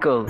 Cool.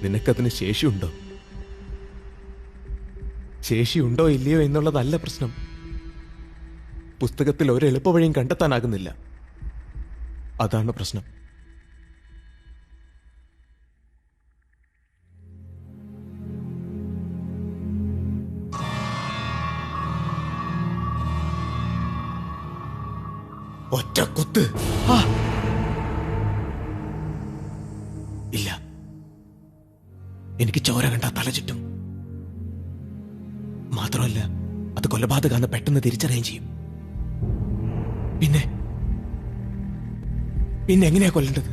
നിനക്കതിന് ശേഷിയുണ്ടോ? ശേഷിയുണ്ടോ ഇല്ലയോ എന്നുള്ളതല്ല പ്രശ്നം. പുസ്തകത്തിൽ ഒരു എളുപ്പവഴിയും കണ്ടെത്താനാകുന്നില്ല. അതാണ് പ്രശ്നം. ഒറ്റ കുത്ത്. ഇല്ല, എനിക്ക് ചോര കണ്ടാ തല ചുറ്റും. മാത്രമല്ല, അത് കൊലപാതകാന്ന് പെട്ടെന്ന് തിരിച്ചറിയുകയും ചെയ്യും. പിന്നെ എങ്ങനെയാ കൊല്ലേണ്ടത്?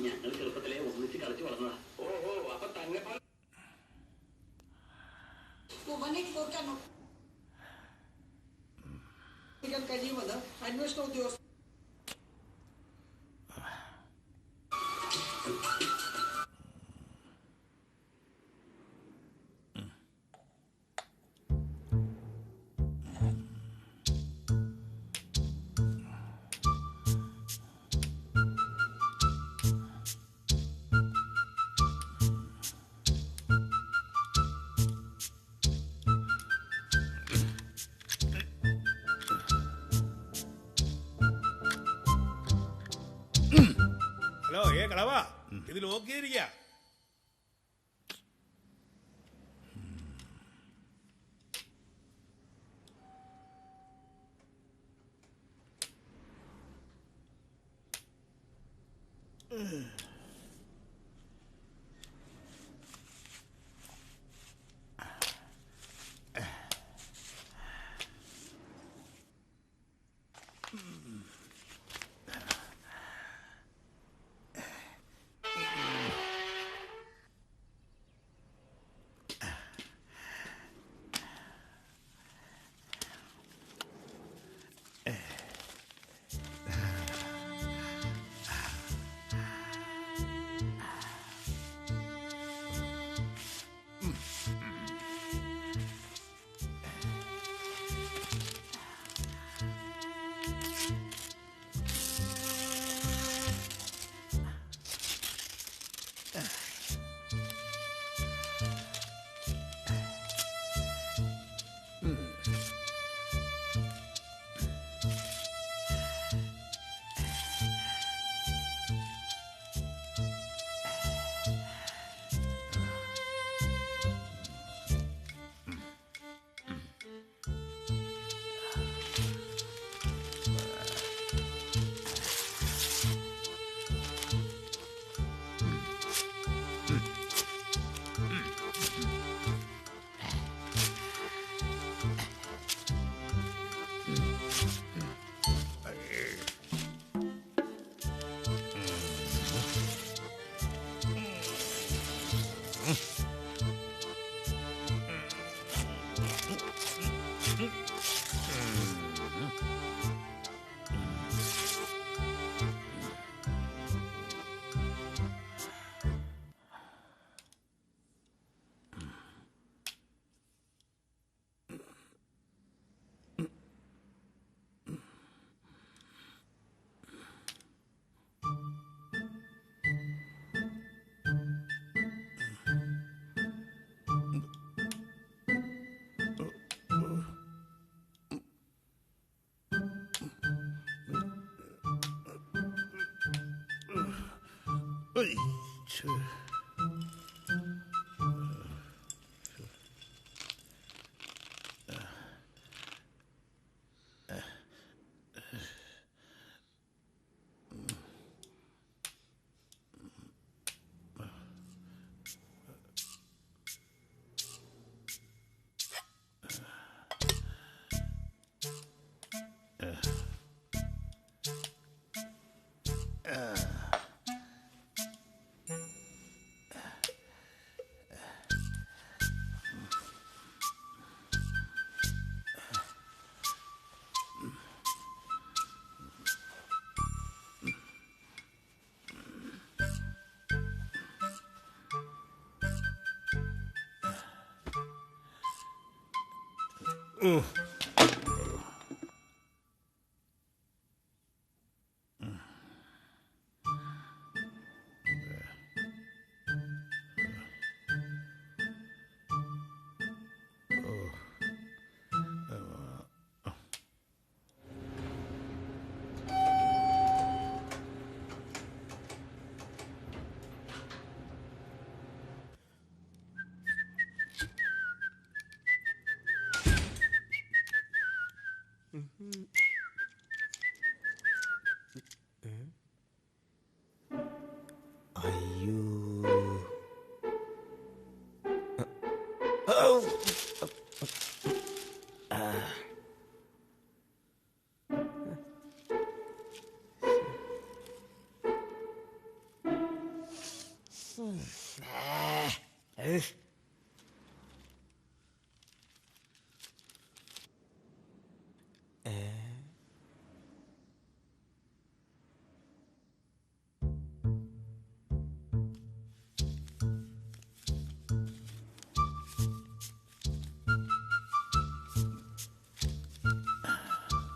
ഞങ്ങൾ ചെറുപ്പത്തിലെ ഒന്നിച്ച് കളിച്ചു വളർന്നതാ. ഓഹോ, അപ്പൊ തന്നെ കഴിയുമെന്ന് അന്വേഷണ ഉദ്യോഗസ്ഥ ഹലോ കളവാ ഇത് നോക്കിയിരിക്ക.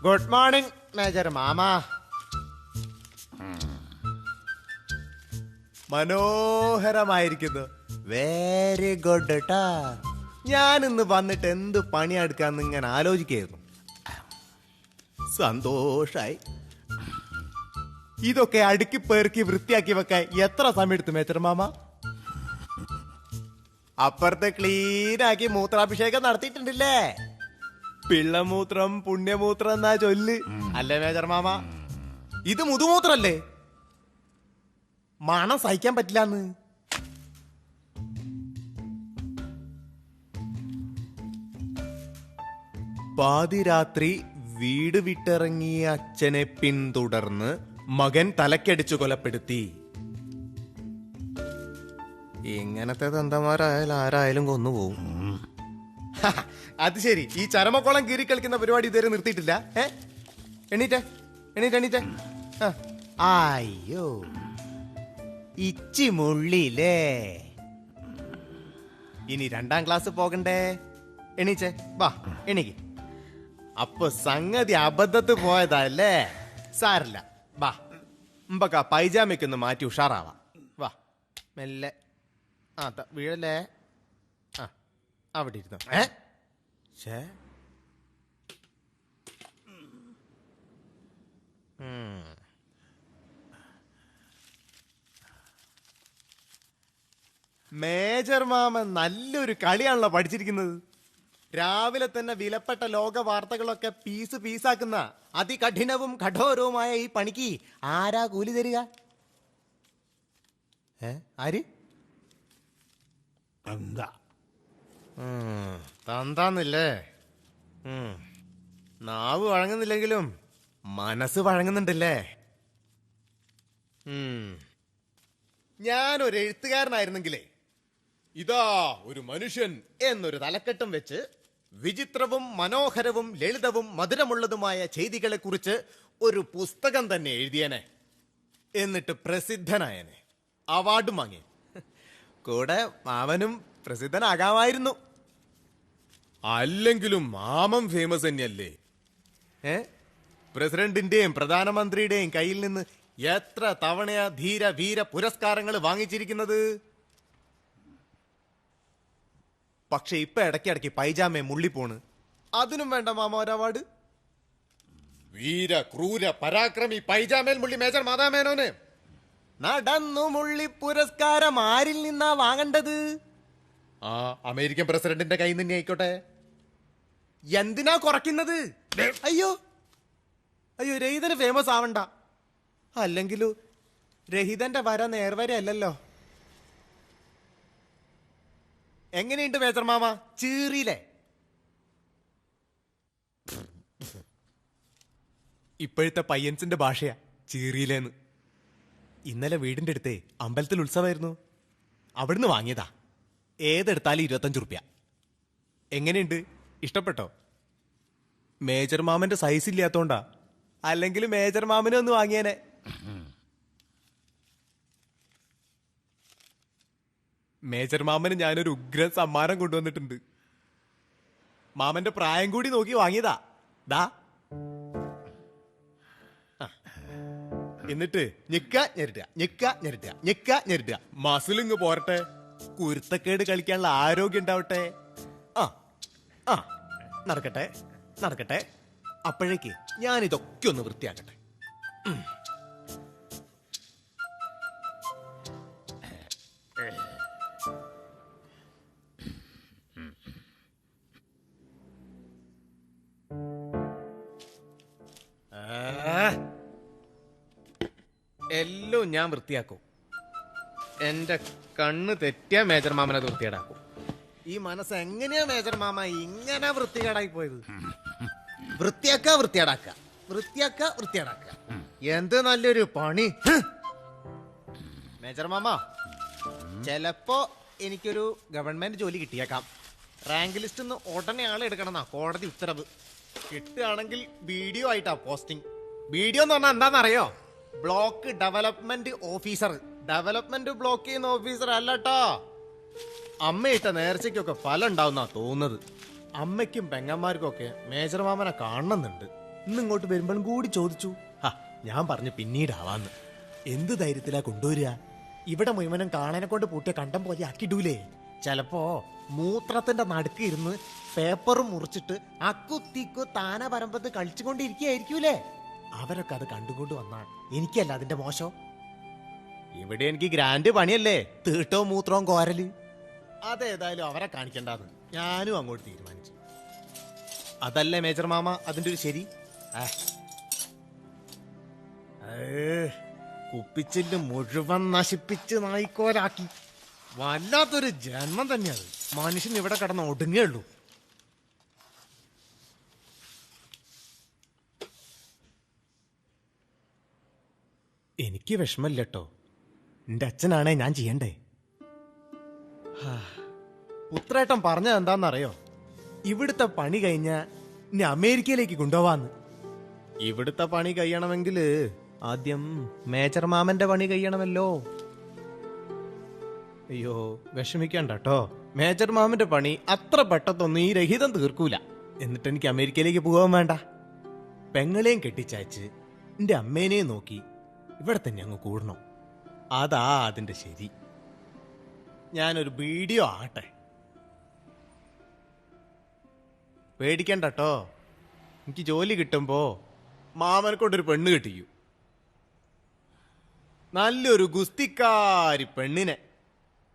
ഗുഡ് മോർണിംഗ് മേജർ മാമ. മനോഹരമായിരിക്കുന്നു. വെരി ഗുഡ് കേട്ടാ. ഞാൻ ഇന്ന് വന്നിട്ട് എന്ത് പണിയെടുക്കാന്ന് ഇങ്ങനെ ആലോചിക്കായിരുന്നു. സന്തോഷായി. ഇതൊക്കെ അടുക്കി പെറുക്കി വൃത്തിയാക്കി വെക്കാൻ എത്ര സമയം എടുത്തു മേജർ മാമ? അപ്പുറത്തെ ക്ലീനാക്കി മൂത്രാഭിഷേകം നടത്തിയിട്ടുണ്ടല്ലേ? പിള്ളമൂത്രം പുണ്യമൂത്രം എന്നാ ചൊല്ല് അല്ലേ മേജർ മാമ? ഇത് മുതുമൂത്രല്ലേ? മണം സഹിക്കാൻ പറ്റില്ലാന്ന്. പാതിരാത്രി വീട് വിട്ടിറങ്ങിയ അച്ഛനെ പിന്തുടർന്ന് മകൻ തലക്കടിച്ചു കൊലപ്പെടുത്തി. ഇങ്ങനത്തെ തന്തമാരായാലും ആരായാലും കൊന്നുപോകും. അത് ശരി, ഈ ചരമക്കോളം കീറി കളിക്കുന്ന പരിപാടി ഇതുവരെ നിർത്തിയിട്ടില്ല. എണീറ്റേ എണീറ്റേ എണീറ്റേ. അയ്യോ ഇച്ചി മുള്ളിലേ. ഇനി 2ാം ക്ലാസ് പോകണ്ടേ? എണീച്ചേ വാ എണീക്ക്. അപ്പൊ സംഗതി അബദ്ധത്ത് പോയതല്ലേ? സാരല്ല വാ, മുമ്പൊക്കെ പൈജാമയ്ക്കൊന്ന് മാറ്റി ഉഷാറാവാം. വാ മെല്ലെ. വീഴല്ലേ. അവിടെ ഇരുന്നു. മേജർ മാമൻ നല്ലൊരു കളിയാണല്ലോ പഠിച്ചിരിക്കുന്നത്. രാവിലെ തന്നെ വിലപ്പെട്ട ലോക വാർത്തകളൊക്കെ പീസാക്കുന്ന അതികഠിനവും കഠോരവുമായ ഈ പണിക്ക് ആരാ കൂലി തരിക? ആര്? തന്താന്നില്ലേ? നാവ് വഴങ്ങുന്നില്ലെങ്കിലും മനസ്സ് വഴങ്ങുന്നുണ്ടല്ലേ? ഞാനൊരു എഴുത്തുകാരനായിരുന്നെങ്കിലേ ഇതാ ഒരു മനുഷ്യൻ എന്നൊരു തലക്കെട്ടും വെച്ച് വിചിത്രവും മനോഹരവും ലളിതവും മധുരമുള്ളതുമായ ചെയ്തികളെ കുറിച്ച് ഒരു പുസ്തകം തന്നെ എഴുതിയനെ. എന്നിട്ട് പ്രസിദ്ധനായനെ, അവാർഡും വാങ്ങി. കൂടെ മാമനും പ്രസിദ്ധനാകാമായിരുന്നു. അല്ലെങ്കിലും മാമൻ ഫേമസ് തന്നെയല്ലേ? പ്രസിഡന്റിന്റെയും പ്രധാനമന്ത്രിയുടെയും കയ്യിൽ നിന്ന് എത്ര തവണയാ ധീര വീര പുരസ്കാരങ്ങൾ വാങ്ങിച്ചിരിക്കുന്നത്. പക്ഷെ ഇപ്പൊ ഇടയ്ക്കിടയ്ക്ക് പൈജാമയെ മുള്ളിപ്പോണ്. അതിനും വേണ്ട മാമ ഒരു അവാർഡ്? വീര ക്രൂര പരാക്രമി പൈജാമേൽ മുള്ളി മേജർ മാതാമേനോന് നടന്നു മുള്ളി പുരസ്കാരം ആരിൽ നിന്നാ വാങ്ങേണ്ടത്? അമേരിക്കൻ പ്രസിഡന്റിന്റെ കയ്യിൽ നിന്ന് ആയിക്കോട്ടെ. എന്തിനാ കുറയ്ക്കുന്നത്? അയ്യോ അയ്യോ, രഹിതന് ഫേമസ് ആവണ്ട. അല്ലെങ്കിലും രഹിതന്റെ വര നേർവരെ അല്ലല്ലോ. എങ്ങനെയുണ്ട് മേജർ മാമ? ചീറിയില്ലേ? ഇപ്പോഴത്തെ പയ്യൻസിന്റെ ഭാഷയാ ചീറിയില്ലേന്ന്. ഇന്നലെ വീടിന്റെ അടുത്തേ അമ്പലത്തിൽ ഉത്സവമായിരുന്നു. അവിടുന്ന് വാങ്ങിയതാ. ഏതെടുത്താലും 25 റുപ്യ. എങ്ങനെയുണ്ട്? ഇഷ്ടപ്പെട്ടോ? മേജർ മാമന്റെ സൈസ് ഇല്ലാത്തോണ്ടാ, അല്ലെങ്കിൽ മേജർ മാമനെ ഒന്ന് വാങ്ങിയേനെ. മേജർ മാമന് ഞാനൊരു ഉഗ്രൻ സമ്മാനം കൊണ്ടുവന്നിട്ടുണ്ട്. മാമന്റെ പ്രായം കൂടി നോക്കി വാങ്ങിയതാ. ദാ എന്നിട്ട് ഞെക്ക ഞെരുട്ടുക, ഞെക്ക ഞെരുട്ടുക, ഞെക്ക ഞെരുട്ടുക. മസിലിങ് പോരട്ടെ, കുരുത്തക്കേട് കളിക്കാനുള്ള ആരോഗ്യം ഉണ്ടാവട്ടെ. നടക്കട്ടെ നടക്കട്ടെ. അപ്പോഴേക്ക് ഞാൻ ഇതൊക്കെ ഒന്ന് വൃത്തിയാക്കട്ടെ. എല്ലാം ഞാൻ വൃത്തിയാക്കും. എന്റെ കണ്ണ് തെറ്റിയ മേജർ മാമനെ വൃത്തികേടാക്കും. ഈ മനസ്സ് എങ്ങനെയാ മേജർ മാമ ഇങ്ങനെ വൃത്തികേടായി പോയത്? വൃത്തിയാക്ക വൃത്തികേടാക്ക, വൃത്തിയാക്ക വൃത്തികേടാക്ക. എന്ത് നല്ലൊരു പണി മേജർ മാമ. ചിലപ്പോ എനിക്കൊരു ഗവൺമെന്റ് ജോലി കിട്ടിയേക്കാം. റാങ്ക് ലിസ്റ്റ് ഉടനെ ആളെ എടുക്കണമെന്നാ കോടതി ഉത്തരവ്. കിട്ടുകയാണെങ്കിൽ വീഡിയോ ആയിട്ടാ പോസ്റ്റിംഗ്. വീഡിയോ എന്ന് പറഞ്ഞാൽ എന്താണെന്നറിയോ? Block development officer. Development block ചെയ്യുന്ന ഓഫീസർ അല്ലട്ടോ. അമ്മയിട്ട നേർച്ചയ്ക്കൊക്കെ ഫലം ഉണ്ടാവുന്നാ തോന്നുന്നത്. അമ്മയ്ക്കും പെങ്ങന്മാർക്കും ഒക്കെ മേജർ മാമനെ കാണണമെന്നുണ്ട്. ഇന്നിങ്ങോട്ട് വരുമ്പോഴും കൂടി ചോദിച്ചു. ഞാൻ പറഞ്ഞു പിന്നീടാവാന്ന്. എന്ത് ധൈര്യത്തിലാ കൊണ്ടുവരിക? ഇവിടെ മുഴുവനും കാണാനെ കൊണ്ട് പൂട്ടിയ കണ്ടം പോലെ ആക്കിടൂലേ? ചിലപ്പോ മൂത്രത്തിന്റെ നടുക്ക് ഇരുന്ന് പേപ്പറും മുറിച്ചിട്ട് അക്കുത്തിക്കു താന പരമ്പത്ത് കളിച്ചുകൊണ്ടിരിക്കുകയായിരിക്കൂലേ? അവരൊക്കെ അത് കണ്ടുകൊണ്ട് വന്നാൽ എനിക്കല്ല അതിന്റെ മോശം. ഇവിടെ എനിക്ക് ഗ്രാൻഡ് പണിയല്ലേ, തീട്ടവും മൂത്രവും കോരല്. അതേതായാലും അവരെ കാണിക്കണ്ടെന്ന് ഞാനും അങ്ങോട്ട് തീരുമാനിച്ചു. അതല്ലേ മേജർ മാമ അതിന്റെ ഒരു ശരി? കുപ്പിച്ചില് മുഴുവൻ നശിപ്പിച്ച് നായിക്കോലാക്കി. വല്ലാത്തൊരു ജന്മം തന്നെയത്. മനുഷ്യൻ ഇവിടെ കിടന്ന് ഒടുങ്ങുള്ളൂ. എനിക്ക് വിഷമല്ലട്ടോ. എന്റെ അച്ഛനാണേ ഞാൻ ചെയ്യണ്ടേ. പുത്രേട്ടൻ പറഞ്ഞത് എന്താന്നറിയോ? ഇവിടുത്തെ പണി കഴിഞ്ഞ ഇനി അമേരിക്കയിലേക്ക് കൊണ്ടുപോവാന്ന്. ഇവിടുത്തെ പണി കഴിയണമെങ്കിൽ ആദ്യം മേജർ മാമന്റെ പണി കഴിയണമല്ലോ. അയ്യോ വിഷമിക്കണ്ടോ. മേജർ മാമന്റെ പണി അത്ര പെട്ടെന്നൊന്നും ഈ രഹിതം തീർക്കൂല. എന്നിട്ട് എനിക്ക് അമേരിക്കയിലേക്ക് പോകാൻ വേണ്ട. പെങ്ങളെയും കെട്ടിച്ചയച്ച് എന്റെ അമ്മേനെയും നോക്കി ഇവിടെ തന്നെ അങ്ങ് കൂടണം. അതാ അതിന്റെ ശരി. ഞാനൊരു വീഡിയോ ആട്ടെ. പേടിക്കണ്ടോ. എനിക്ക് ജോലി കിട്ടുമ്പോ മാമനെ കൊണ്ടൊരു പെണ്ണ് കെട്ടിക്കൂ. നല്ലൊരു ഗുസ്തിക്കാരി പെണ്ണിനെ.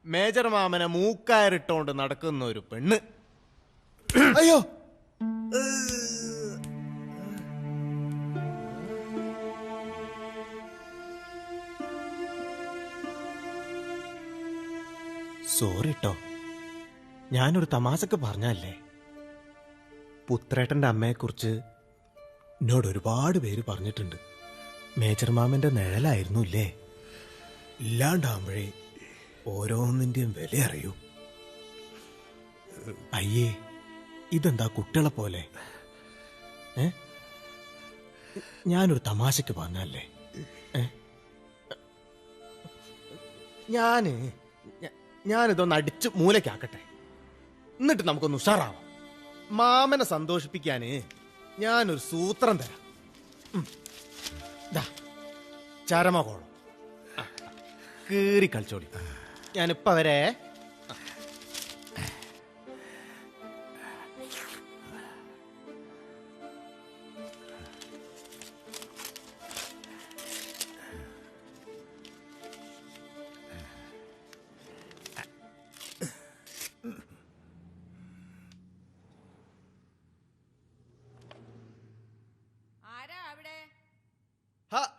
മേജർ മാമനെ മൂക്കയറിട്ടോണ്ട് നടക്കുന്ന ഒരു പെണ്ണ്. അയ്യോ സോറി ട്ടോ. ഞാനൊരു തമാശക്ക് പറഞ്ഞല്ലേ. പുത്രേട്ടന്റെ അമ്മയെക്കുറിച്ച് എന്നോട് ഒരുപാട് പേര് പറഞ്ഞിട്ടുണ്ട്. മേജർ മാമന്റെ നിഴലായിരുന്നു ഇല്ലേ? ഇല്ലാണ്ടാവുമ്പോഴേ ഓരോന്നിന്റെയും വില അറിയൂ. അയ്യേ ഇതെന്താ കുട്ടികളെ പോലെ? ഞാനൊരു തമാശക്ക് പറഞ്ഞല്ലേ. ഞാനിതൊന്ന് അടിച്ച് മൂലക്കാക്കട്ടെ, എന്നിട്ട് നമുക്കൊന്ന് ഉഷാറാവാം. മാമനെ സന്തോഷിപ്പിക്കാന് ഞാനൊരു സൂത്രം തരാം. ചരമകോളം കീറി കളിച്ചോടി. ഞാനിപ്പ വരെ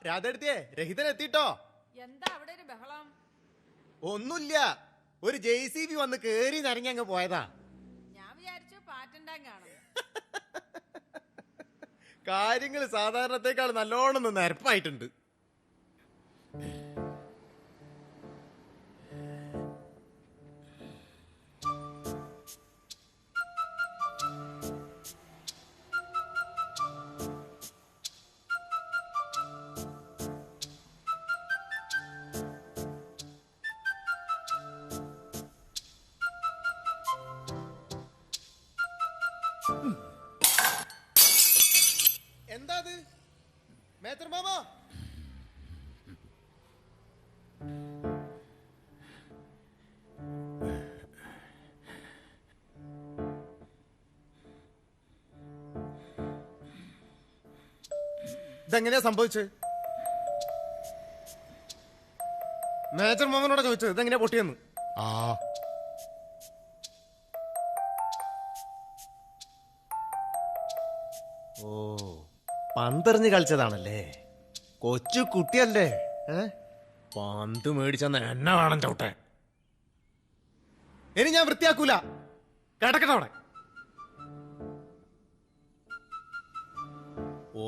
രാധെടുത്തിയേ രഹിതൻ എത്തിട്ടോ. എന്താ അവിടെ ഒരു ബഹളം? ഒന്നുമില്ല, ഒരു JCB വന്ന് കേറി നരങ്ങി അങ്ങ് പോയതാ. ഞാൻ വിചാരിച്ചു പാറ്റുണ്ടാൻ കാണും. കാര്യങ്ങൾ സാധാരണത്തെക്കാൾ നല്ലോണം നിരപ്പായിട്ടുണ്ട്. എന്താ മേജർ മാമ? ഇതെങ്ങനെയാ സംഭവിച്ചത്? മേജർ മാമനോടെ ചോദിച്ചത് ഇതെങ്ങനെയാ പൊട്ടിയെന്ന്. ഓ പന്തെറിഞ്ഞ് കളിച്ചതാണല്ലേ. കൊച്ചു കുട്ടിയല്ലേ. പന്ത് മേടിച്ചെന്ന് എന്നെ വേണം ചവിട്ടെ. ഇനി ഞാൻ വൃത്തിയാക്കൂല. കിടക്കട്ടെ അവിടെ.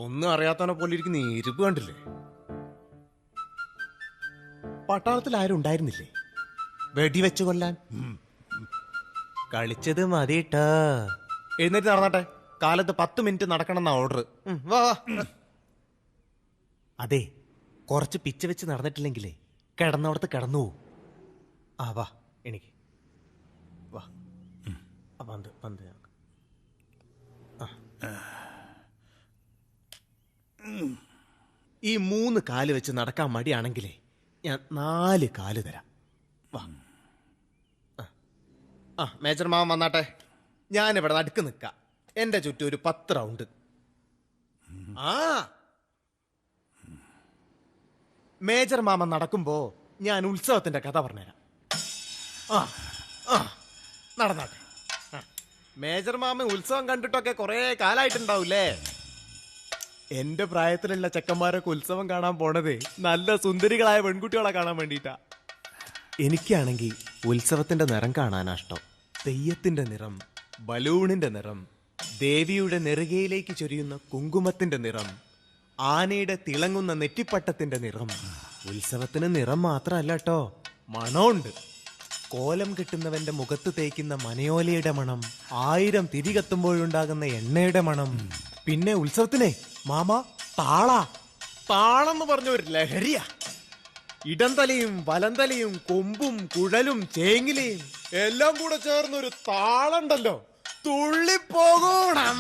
ഒന്നും അറിയാത്തവനെ പോലെ ഇരിക്കുന്ന ഇരുപ്പ് കണ്ടില്ലേ? പട്ടാളത്തിൽ ആരും ഉണ്ടായിരുന്നില്ലേ? വെടിവെച്ച് കൊല്ലാൻ. കളിച്ചത് മതിട്ടാ. എഴുന്നേറ്റ് നടന്നാട്ടെ. കാലത്ത് 10 മിനിറ്റ് നടക്കണം എന്നാ ഓർഡർ. വാ വാ. അതെ, കുറച്ച് പിച്ച വെച്ച് നടന്നിട്ടില്ലെങ്കിലേ കിടന്നവിടത്ത് കിടന്നു പോവും. ആ വാ എനിക്ക് വാ. പന്ത് പന്ത് ഈ 3 കാല് വെച്ച് നടക്കാൻ മടിയാണെങ്കിലേ ഞാൻ 4 കാല് തരാം. വാ. മേജർ മാമൻ വന്നാട്ടെ. ഞാനിവിടെ നടുക്ക് നിൽക്കാം. എന്റെ ചുറ്റും ഒരു 10 റൗണ്ട്. ആ മേജർ മാമൻ നടക്കുമ്പോ ഞാൻ ഉത്സവത്തിന്റെ കഥ പറഞ്ഞുതരാം. നടന്നാട്ടെ. മേജർ മാമൻ ഉത്സവം കണ്ടിട്ടൊക്കെ കുറെ കാലായിട്ടുണ്ടാവൂലേ. എന്റെ പ്രായത്തിലുള്ള ചെക്കന്മാരൊക്കെ ഉത്സവം കാണാൻ പോണത് നല്ല സുന്ദരികളായ പെൺകുട്ടികളെ കാണാൻ വേണ്ടിയിട്ടാ. എനിക്കാണെങ്കിൽ ഉത്സവത്തിന്റെ നിറം കാണാനാ ഇഷ്ടം. തെയ്യത്തിന്റെ നിറം, ബലൂണിന്റെ നിറം, ദേവിയുടെ നെറുകയിലേക്ക് ചൊരിയുന്ന കുങ്കുമത്തിന്റെ നിറം, ആനയുടെ തിളങ്ങുന്ന നെറ്റിപ്പട്ടത്തിന്റെ നിറം. ഉത്സവത്തിന് നിറം മാത്രമല്ല കേട്ടോ, മണമുണ്ട്. കോലം കെട്ടുന്നവന്റെ മുഖത്ത് തേക്കുന്ന മനയോലയുടെ മണം, 1000 തിരി കത്തുമ്പോഴുണ്ടാകുന്ന എണ്ണയുടെ മണം. പിന്നെ ഉത്സവത്തിനെ മാമ താളെന്ന് പറഞ്ഞ ഒരു ലഹരിയാ. ഇടംതലയും വലന്തലയും കൊമ്പും കുഴലും ചേങ്ങിലയും എല്ലാം കൂടെ ചേർന്നൊരു താളുണ്ടല്ലോ, തുള്ളിപ്പോകൂണം.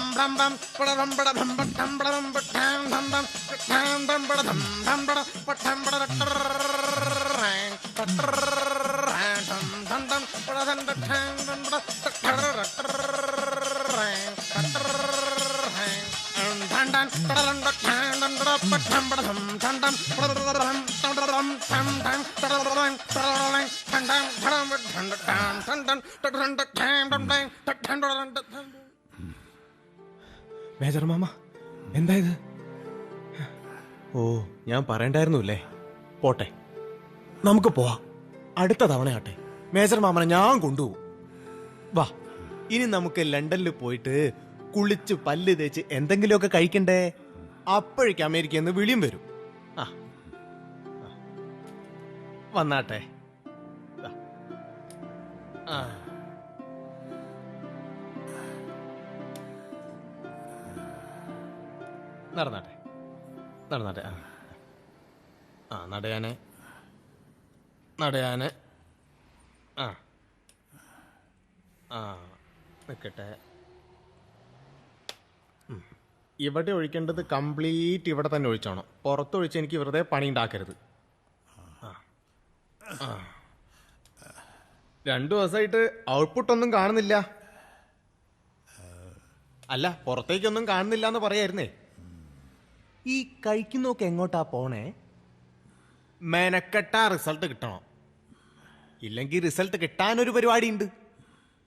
Major mama എന്തായത്? ഓ, ഞാൻ പറയണ്ടായിരുന്നുല്ലേ. പോട്ടെ, നമുക്ക് പോവാം. അടുത്ത തവണയാട്ടെ മേജർ മാമനെ ഞാൻ കൊണ്ടുപോകും. വാ, ഇനി നമുക്ക് ലണ്ടനിൽ പോയിട്ട് കുളിച്ച് പല്ല് തേച്ച് എന്തെങ്കിലുമൊക്കെ കഴിക്കണ്ടേ. അപ്പോഴേക്ക് അമേരിക്കയിൽ നിന്ന് വിളിയും വരും. വന്നാട്ടെ. നടന്നാട്ടെ നടന്നാട്ടെ. നടയാനെ നടയാനെ. നിൽക്കട്ടെ. ഇവിടെ ഒഴിക്കേണ്ടത് കംപ്ലീറ്റ് ഇവിടെ തന്നെ ഒഴിച്ചോണം. പുറത്തൊഴിച്ച് എനിക്ക് വെറുതെ പണി ഉണ്ടാക്കരുത്. 2 ദിവസമായിട്ട് ഔട്ട്പുട്ട് ഒന്നും കാണുന്നില്ല. അല്ല, പുറത്തേക്കൊന്നും കാണുന്നില്ല എന്ന് പറയായിരുന്നേ. ഈ കഴിക്കുന്നൊക്കെ എങ്ങോട്ടാ പോണേ? മെനക്കെട്ടാ റിസൾട്ട് കിട്ടണം. ഇല്ലെങ്കിൽ റിസൾട്ട് കിട്ടാനൊരു പരിപാടിയുണ്ട്.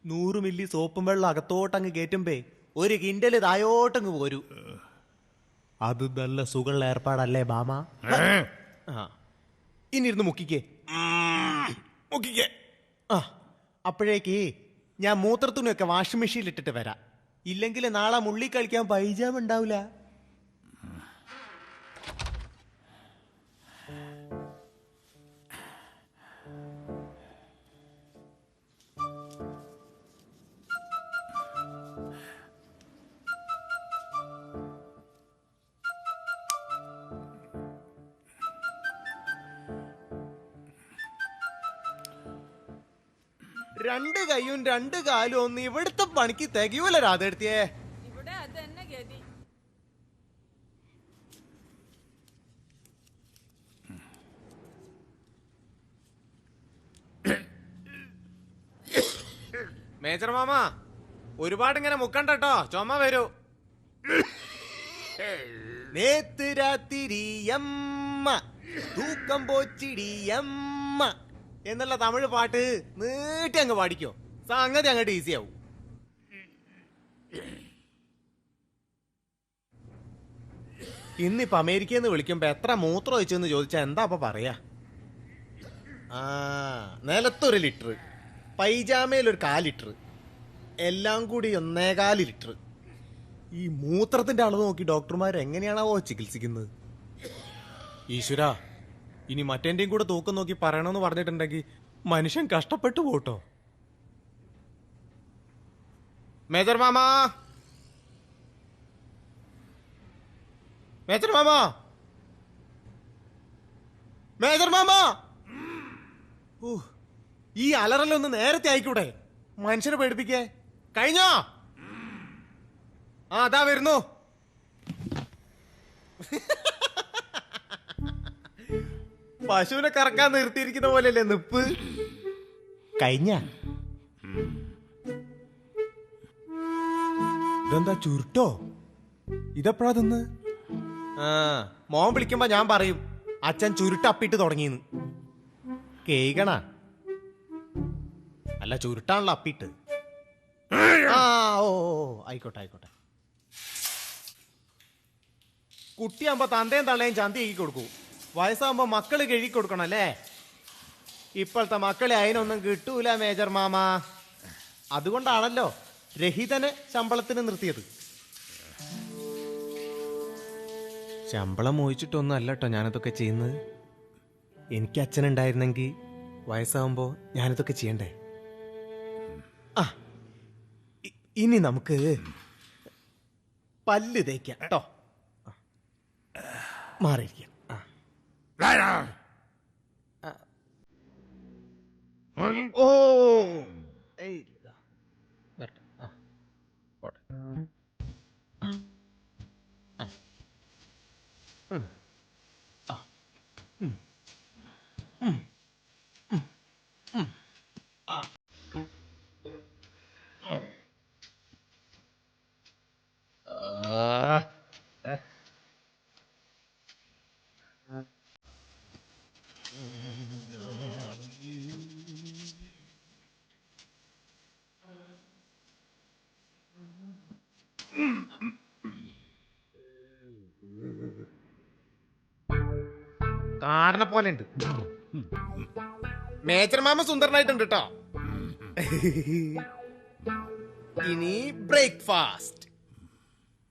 100 മില്ലി സോപ്പും വെള്ളം അകത്തോട്ടങ്ങ് കയറ്റുമ്പേ 1 കിൻഡല് തായോട്ടങ്ങ് പോരൂ. അത് നല്ല സുഖമുള്ള ഏർപ്പാടല്ലേ ബാമ? ഇനി ഇരുന്ന് മുക്കിക്കേ. അപ്പോഴേക്ക് ഞാൻ മൂത്രത്തുണിയൊക്കെ വാഷിംഗ് മെഷീനിൽ ഇട്ടിട്ട് വരാം. ഇല്ലെങ്കിൽ നാളെ മുള്ളി കളിക്കാൻ പൈജാമ ഉണ്ടാവില്ല. രണ്ട് കൈയും 2 കാലും ഒന്നും ഇവിടുത്തെ പണിക്ക് തികയൂല രാധെടുത്തിയേ. ഇവിടെ അത് തന്നെ ഗതി. മേജർ മാമ, ഒരുപാട് ഇങ്ങനെ മുക്കണ്ടോ, ചുമ വരൂ. നേത്തിരാത്തിരിയമ്മ തൂക്കം പോച്ചിടിയമ്മ എന്നുള്ള തമിഴ് പാട്ട് നീട്ടി അങ്ങ് പാടിക്കോ. സംഗതി അങ്ങോട്ട് ഈസി ആവും. ഇന്നിപ്പോ അമേരിക്കയിൽ നിന്ന് വിളിക്കുമ്പോ എത്ര മൂത്രം ഒഴിച്ചെന്ന് ചോദിച്ചാ എന്താ അപ്പൊ പറയാ? നിലത്തൊരു ലിറ്റർ, പൈജാമയിൽ ഒരു 1/4 ലിറ്റർ, എല്ലാം കൂടി 1.25 ലിറ്റർ. ഈ മൂത്രത്തിന്റെ അളവ് നോക്കി ഡോക്ടർമാർ എങ്ങനെയാണാവോ ചികിത്സിക്കുന്നത്? ഈശ്വര, ഇനി മറ്റേന്റെയും കൂടെ തൂക്കം നോക്കി പറയണമെന്ന് പറഞ്ഞിട്ടുണ്ടെങ്കിൽ മനുഷ്യൻ കഷ്ടപ്പെട്ടു പോട്ടോ. മേജർ മാമ, മേജർ മാമ, മേജർ മാമ. ഈ അലറലൊന്ന് നേരത്തെ ആയിക്കൂടെ? മനുഷ്യനെ പേടിപ്പിക്കേ. കഴിഞ്ഞോ? ആ അതാ വരുന്നു. പശുവിനെ കറക്കാൻ നിർത്തിയിരിക്കുന്ന പോലെയല്ലേ നിപ്പ്. കഴിഞ്ഞ ഇതെന്താ ചുരുട്ടോ? ഇതെപ്പോഴാ തിന്ന്? ആ മോൻ വിളിക്കുമ്പോ ഞാൻ പറയും അച്ഛൻ ചുരുട്ടപ്പിട്ട് തുടങ്ങിന്ന്. കേക്കണ അല്ല, ചുരുട്ടാണല്ലോ അപ്പിട്ട്. ആ ഓ ആയിക്കോട്ടെ ആയിക്കോട്ടെ. കുട്ടിയാകുമ്പോ തന്തയും തള്ളയും ചന്തി കഴുകി കൊടുക്കൂ. വയസ്സാകുമ്പോ മക്കള് കഴുകി കൊടുക്കണം അല്ലേ? ഇപ്പോഴത്തെ മക്കളെ അതിനൊന്നും കിട്ടൂല മേജർ മാമ. അതുകൊണ്ടാണല്ലോ രഹിതനെ ശമ്പളത്തിന് നിർത്തിയത്. ശമ്പളം മോഹിച്ചിട്ടൊന്നും അല്ല കേട്ടോ ഞാനതൊക്കെ ചെയ്യുന്നത്. എനിക്ക് അച്ഛനുണ്ടായിരുന്നെങ്കിൽ വയസ്സാകുമ്പോ ഞാനിതൊക്കെ ചെയ്യണ്ടേ? ആ ഇനി നമുക്ക് പല്ല് തേക്കാം കേട്ടോ. മാറിയിരിക്കാം. ഓ കാരണ പോലെ ഉണ്ട്. മേജർ മാമ സുന്ദരനായിട്ടുണ്ട് കേട്ടോ. ഇനി ബ്രേക്ക്ഫാസ്റ്റ്.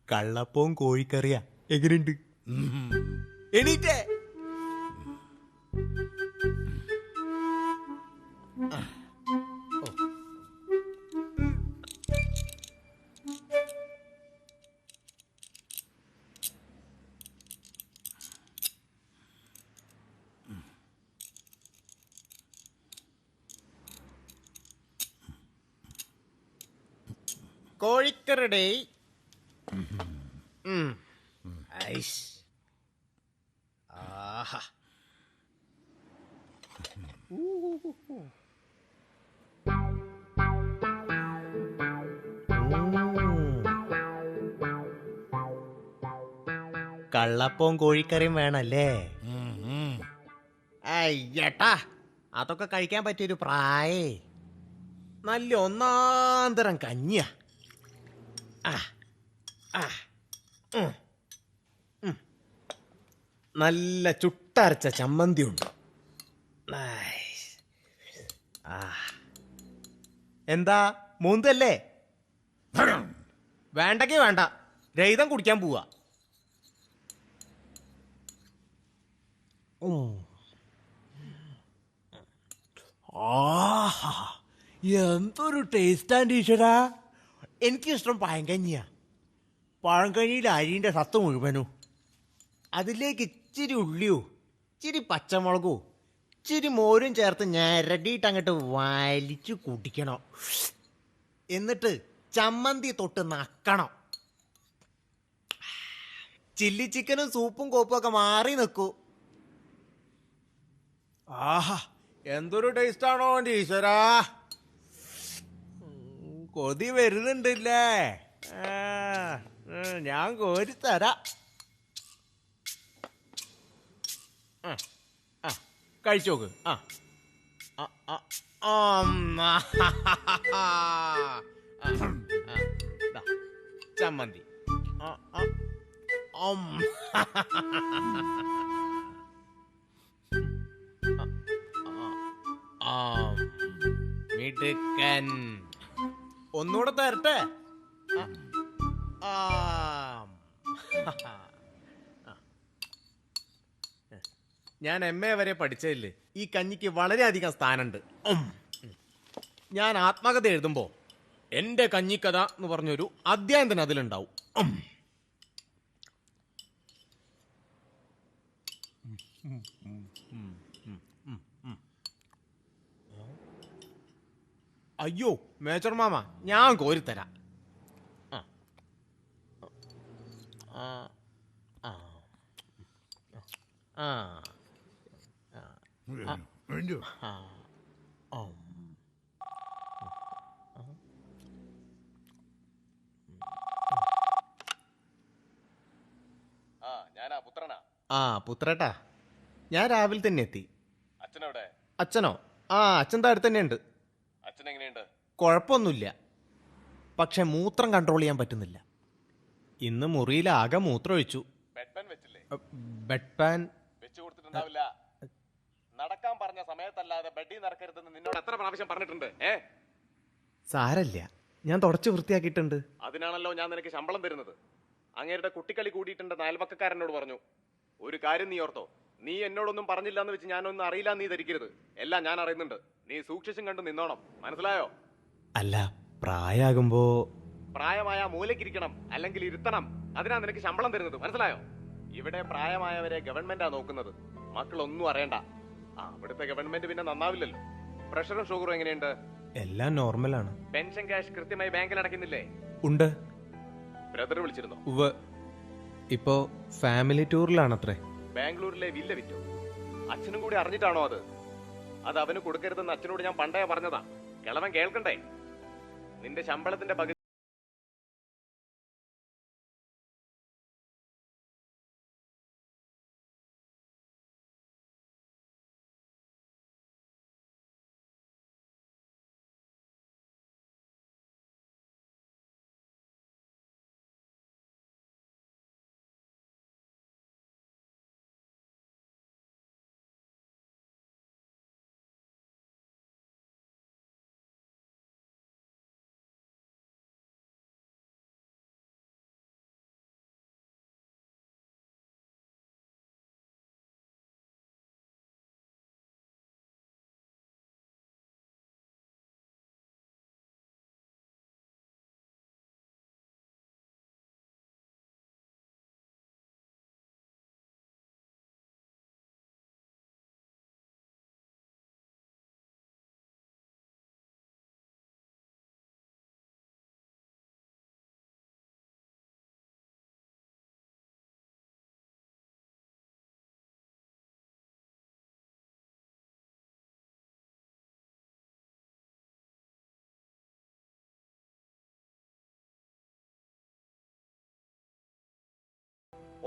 കള്ളപ്പവും കോഴിക്കറിയാ. എങ്ങനെയുണ്ട്? എണീറ്റേ. കോഴിക്കറിയുടെ ആഹാ. കള്ളപ്പവും കോഴിക്കറിയും വേണല്ലേ? അയ്യട്ടാ, അതൊക്കെ കഴിക്കാൻ പറ്റിയൊരു പ്രായേ. നല്ല ഒന്നാന്തരം കഞ്ഞിയാ. നല്ല ചുട്ടരച്ച ചമ്മന്തി ഉണ്ട്. എന്താ മൂന്തല്ലേ? വേണ്ടെങ്കി വേണ്ട, രഹിതം കുടിക്കാൻ പോവാ. എന്തൊരു ടേസ്റ്റ് ആൻഡ് ഈശ്വരാ. എനിക്കിഷ്ടം പഴങ്കഞ്ഞിയാ. പഴങ്കഞ്ഞിയിൽ അരിന്റെ സത്ത് മുഴുവനും. അതിലേക്ക് ഇച്ചിരി ഉള്ളിയോ ഇച്ചിരി പച്ചമുളകോ ഇച്ചിരി മോരും ചേർത്ത് ഞരടിയിട്ട് അങ്ങോട്ട് വലിച്ചു കുടിക്കണം. എന്നിട്ട് ചമ്മന്തി തൊട്ട് നക്കണം. ചില്ലി ചിക്കനും സൂപ്പും കോപ്പും ഒക്കെ മാറി നിൽക്കൂ. ആഹാ, എന്തൊരു ടേസ്റ്റ് ആണോ എൻ്റെ ഈശ്വരാ. കൊതി വരുന്നുണ്ടല്ലേ? ഞാൻ കോരിത്തരാം. കഴിച്ചു നോക്ക്. ചമ്മന്തി മിടുക്കൻ. ഒന്നുകൂടെ തരട്ടെ? ഞാൻ MA വരെ പഠിച്ചതില്ലേ, ഈ കഞ്ഞിക്ക് വളരെയധികം സ്ഥാനമുണ്ട്. ഞാൻ ആത്മകഥ എഴുതുമ്പോ എന്റെ കഞ്ഞിക്കഥ എന്ന് പറഞ്ഞൊരു അധ്യായം തന്നെ അതിലുണ്ടാവും. അയ്യോ മേജർ മാമ, ഞാൻ കോരിത്തരാം. ആ ആ ആ ആ പുത്രേട്ടാ, ഞാൻ രാവിലെ തന്നെ എത്തി. അച്ഛനോ? ആ അച്ഛൻ അടുത്ത് തന്നെ ഉണ്ട്. കുഴപ്പമൊന്നുമില്ല, പക്ഷെ മൂത്രം കൺട്രോൾ ചെയ്യാൻ പറ്റുന്നില്ല. ഇന്ന് മുറിയിൽ ആകെ മൂത്രം ഒഴിച്ചു. ബെഡ് പാൻ വെച്ചു കൊടുത്തിട്ടുണ്ടാവില്ല. നടക്കാൻ പറഞ്ഞ സമയത്തല്ലാതെ ബെഡിൽ നടക്കരുതെന്ന് നിന്നോട് എത്ര പ്രാവശ്യം പറഞ്ഞിട്ടുണ്ട്? സാരല്ല, ഞാൻ തുടച്ച് വൃത്തിയാക്കിയിട്ടുണ്ട്. അതിനാണല്ലോ ഞാൻ നിനക്ക് ശമ്പളം തരുന്നത്. അങ്ങേരുടെ കുട്ടിക്കളി കൂടിയിട്ടുണ്ടെന്ന് അയൽവക്കക്കാരനോട് പറഞ്ഞു. ഒരു കാര്യം നീ ഓർത്തോ, നീ എന്നോടൊന്നും പറഞ്ഞില്ല എന്ന് വെച്ച് ഞാനൊന്നും അറിയില്ല നീ ധരിക്കരുത്. എല്ലാം ഞാൻ അറിയുന്നുണ്ട്. നീ സൂക്ഷിച്ചും കണ്ടു നിന്നോണം, മനസ്സിലായോ? അല്ല, പ്രായമാകുമ്പോ പ്രായമായ മൂലക്കിരിക്കണം, അല്ലെങ്കിൽ ഇരുത്തണം. അതിനാ നിനക്ക് ശമ്പളം തരുന്നത്, മനസ്സിലായോ? ഇവിടെ പ്രായമായവരെ ഗവൺമെന്റാ നോക്കുന്നത്. മക്കളൊന്നും അറിയണ്ട. അവിടുത്തെ ഗവൺമെന്റ് പിന്നെ നന്നാവില്ലല്ലോ. പ്രഷറും ഷുഗറും എങ്ങനെയുണ്ട്? എല്ലാം നോർമലാണ്. പെൻഷൻ ക്യാഷ് കൃത്യമായി ബാങ്കിൽ അടയ്ക്കുന്നില്ലേ? ഉണ്ട്. ബ്രദർ വിളിച്ചിരുന്നോ? ഉവ്വ്. ഇപ്പോ ഫാമിലി ടൂറിലാണത്രേ. ബാംഗ്ലൂരിലെ വില്ല വിറ്റു. അച്ഛനും കൂടി അറിഞ്ഞിട്ടാണോ അത്? അത് അവന് കൊടുക്കരുതെന്ന് അച്ഛനോട് ഞാൻ പണ്ടേ പറഞ്ഞതാ. കിളവൻ കേൾക്കണ്ടേ? നിന്റെ ശമ്പളത്തിന്റെ പകുതി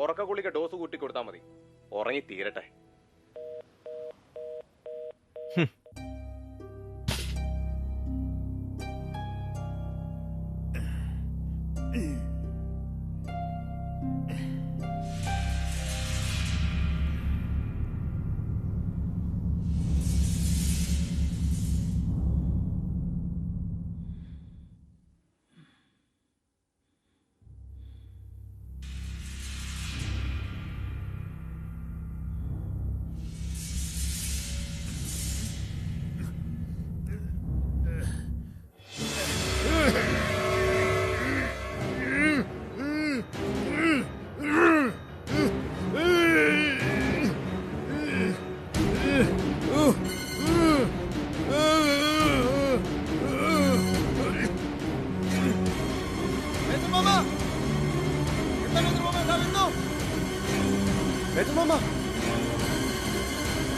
ഉറക്ക ഗുളിക ഡോസ് കൂട്ടി കൊടുത്താൽ മതി. ഉറങ്ങി തീരട്ടെ.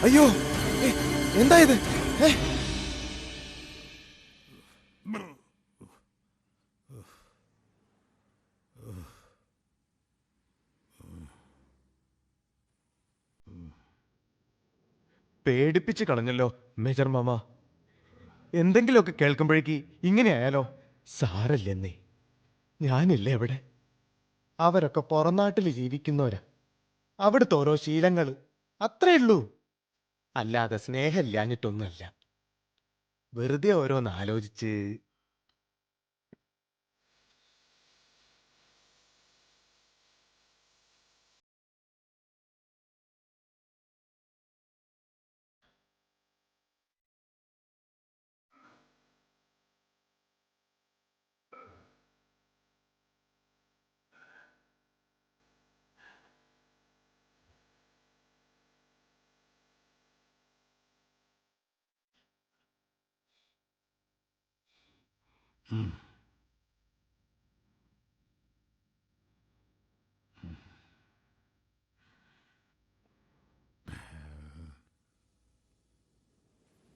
അയ്യോ, എന്താ ഇത്? പേടിപ്പിച്ച് കളഞ്ഞല്ലോ മേജർ മാമ. എന്തെങ്കിലുമൊക്കെ കേൾക്കുമ്പോഴേക്ക് ഇങ്ങനെയായാലോ? സാരല്ലെന്നേ, ഞാനില്ലേ അവിടെ. അവരൊക്കെ പുറംനാട്ടിൽ ജീവിക്കുന്നവരാ. അവിടുത്തെ ഓരോ ശീലങ്ങള്, അത്രേ ഉള്ളൂ. അല്ലാതെ സ്നേഹമില്ലാഞ്ഞിട്ടൊന്നുമല്ല. വെറുതെ ഓരോന്ന് ആലോചിച്ച്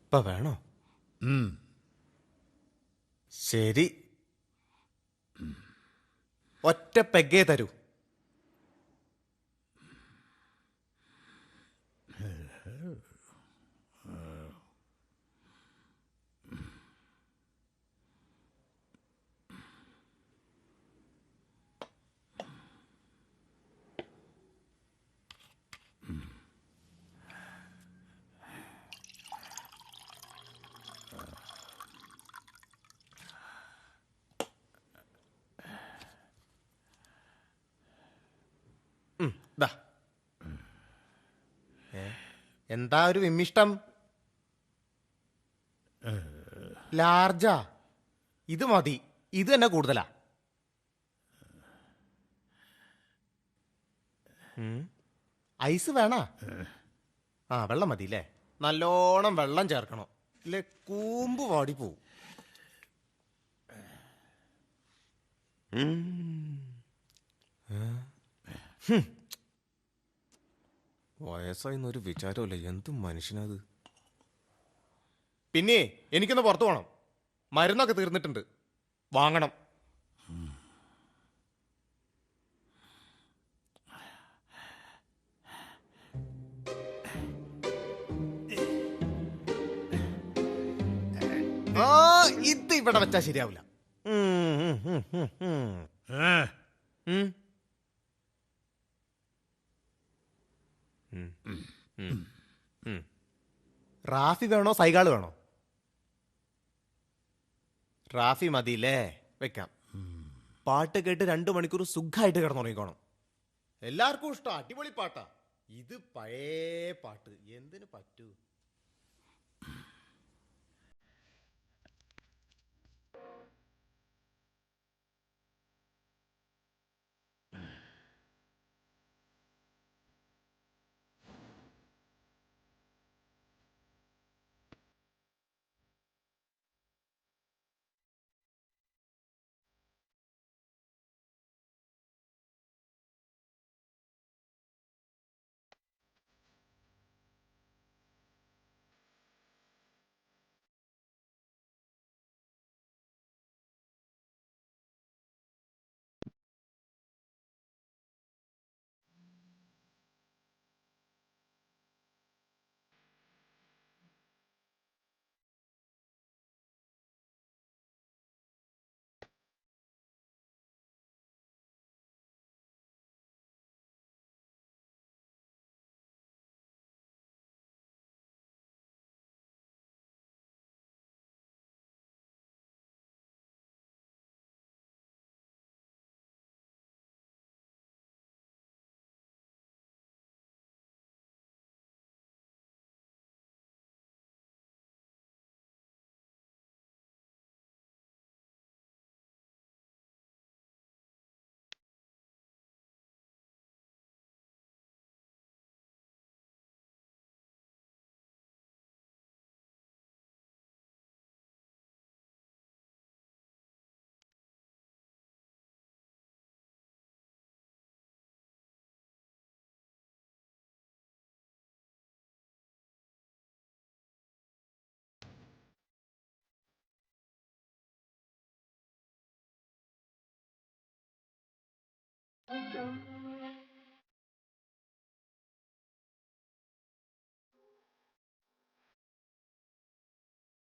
ഇപ്പൊ വേണോ? ശരി, ഒറ്റ പെഗേ തരൂ. ദാ. എന്താ ഒരു വിമ്മിഷ്ടം? ലാർജാ? ഇത് മതി, ഇത് തന്നെ കൂടുതലാ. ഐസ് വേണ? ആ, വെള്ളം മതി അല്ലേ? നല്ലോണം വെള്ളം ചേർക്കണം, ഇല്ലേ കൂമ്പ് വാടി പോവും. വയസ്സായിന്നൊരു വിചാരമല്ല, എന്ത് മനുഷ്യനത്. പിന്നെ എനിക്കൊന്ന് പുറത്തു പോകണം, മരുന്നൊക്കെ തീർന്നിട്ടുണ്ട്, വാങ്ങണം. ആ, ഇത് ഇവിടെ വെച്ചാ ശരിയാവില്ല. റാഫി വേണോ സൈഗാള് വേണോ? റാഫി മതിയില്ലേ? വെക്കാം. പാട്ട് കേട്ട് 2 മണിക്കൂർ സുഖമായിട്ട് കിടന്നുറങ്ങിക്കോണം. എല്ലാവർക്കും ഇഷ്ടം, അടിപൊളി പാട്ടാ. ഇത് പഴയ പാട്ട്, എന്തിനു പറ്റൂ.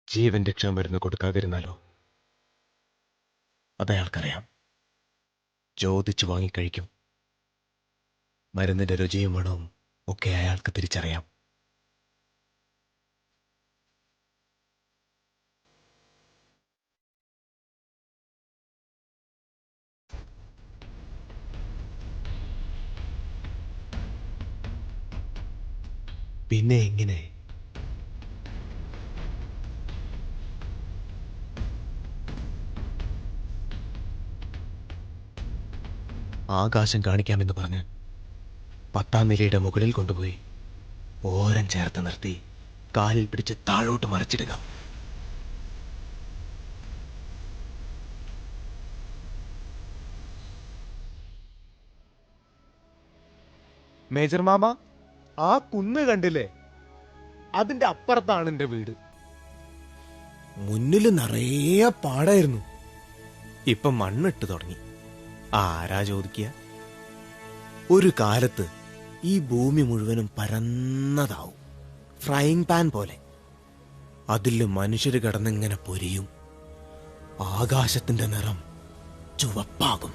ജീവൻ രക്ഷാമരുന്ന് കൊടുക്കാതിരുന്നാലോ? അതയാൾക്കറിയാം. ചോദിച്ചു വാങ്ങിക്കഴിക്കും. മരുന്നിന്റെ രുചിയും മണവും ഒക്കെ അയാൾക്ക് തിരിച്ചറിയാം. പിന്നെ എങ്ങനെ? ആകാശം കാണിക്കാമെന്ന് പറഞ്ഞ് 10ാം നിലയുടെ മുകളിൽ കൊണ്ടുപോയി ഓരം ചേർത്ത് നിർത്തി കാലിൽ പിടിച്ച് താഴോട്ട് മറിച്ചിടുക. മേജർ മാമ, ആ കുന്ന് കണ്ടില്ലേ? അതിന്റെ അപ്പുറത്താണ് എന്റെ വീട്. മുന്നിൽ നിറയെ പാടായിരുന്നു, ഇപ്പൊ മണ്ണിട്ട് തുടങ്ങി. ആരാ ചോദിക്കുക? ഒരു കാലത്ത് ഈ ഭൂമി മുഴുവനും പരന്നതാവും, ഫ്രൈയിങ് പാൻ പോലെ. അതിൽ മനുഷ്യര് കിടന്നിങ്ങനെ പൊരിയും. ആകാശത്തിന്റെ നിറം ചുവപ്പാകും,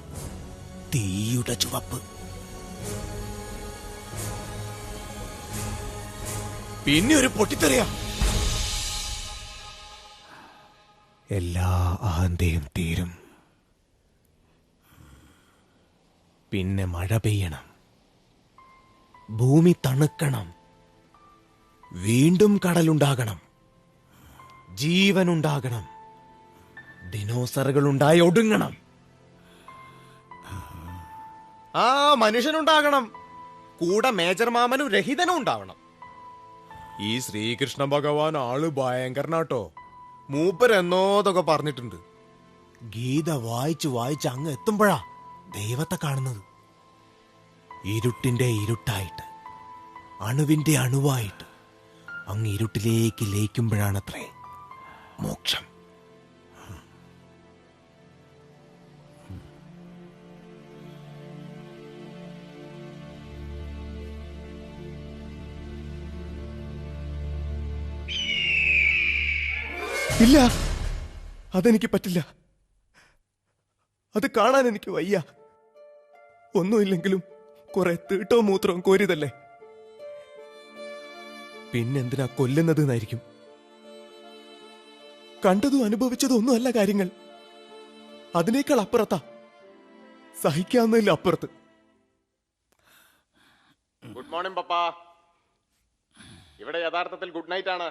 തീയുടെ ചുവപ്പ്. പിന്നെ ഒരു പൊട്ടിത്തെറിയാ. എല്ലാ ആന്തയും തീരും. പിന്നെ മഴ പെയ്യണം, ഭൂമി തണുക്കണം, വീണ്ടും കടലുണ്ടാകണം, ജീവനുണ്ടാകണം, ദിനോസറുകൾ ഉണ്ടായി ഒടുങ്ങണം. ആ മനുഷ്യനുണ്ടാകണം, കൂടെ മേജർ മാമനും രഹിതനും ഉണ്ടാവണം. ഈ ശ്രീകൃഷ്ണ ഭഗവാൻ ആള് ഭയങ്കരനാട്ടോ. മൂപ്പരെന്നോതൊക്കെ പറഞ്ഞിട്ടുണ്ട്. ഗീത വായിച്ച് വായിച്ച് അങ്ങ് എത്തുമ്പോഴാ ദൈവത്തെ കാണുന്നത്. ഇരുട്ടിന്റെ ഇരുട്ടായിട്ട്, അണുവിന്റെ അണുവായിട്ട് അങ്ങ് ഇരുട്ടിലേക്ക് ലയിക്കുമ്പോഴാണത്രേ മോക്ഷം. ഇല്ല, അതെനിക്ക് പറ്റില്ല. അത് കാണാൻ എനിക്ക് വയ്യ. ഒന്നുമില്ലെങ്കിലും കുറെ തീട്ടോ മൂത്രവും കോരിയതല്ലേ. പിന്നെന്തിനാ കൊല്ലുന്നത് എന്നായിരിക്കും. കണ്ടതും അനുഭവിച്ചതും ഒന്നുമല്ല കാര്യങ്ങൾ, അതിനേക്കാൾ അപ്പുറത്താ, സഹിക്കാവുന്നതിൽ അപ്പുറത്ത്. ഗുഡ് മോർണിംഗ് പപ്പാ. ഇവിടെ യഥാർത്ഥത്തിൽ ഗുഡ് നൈറ്റ് ആണ്.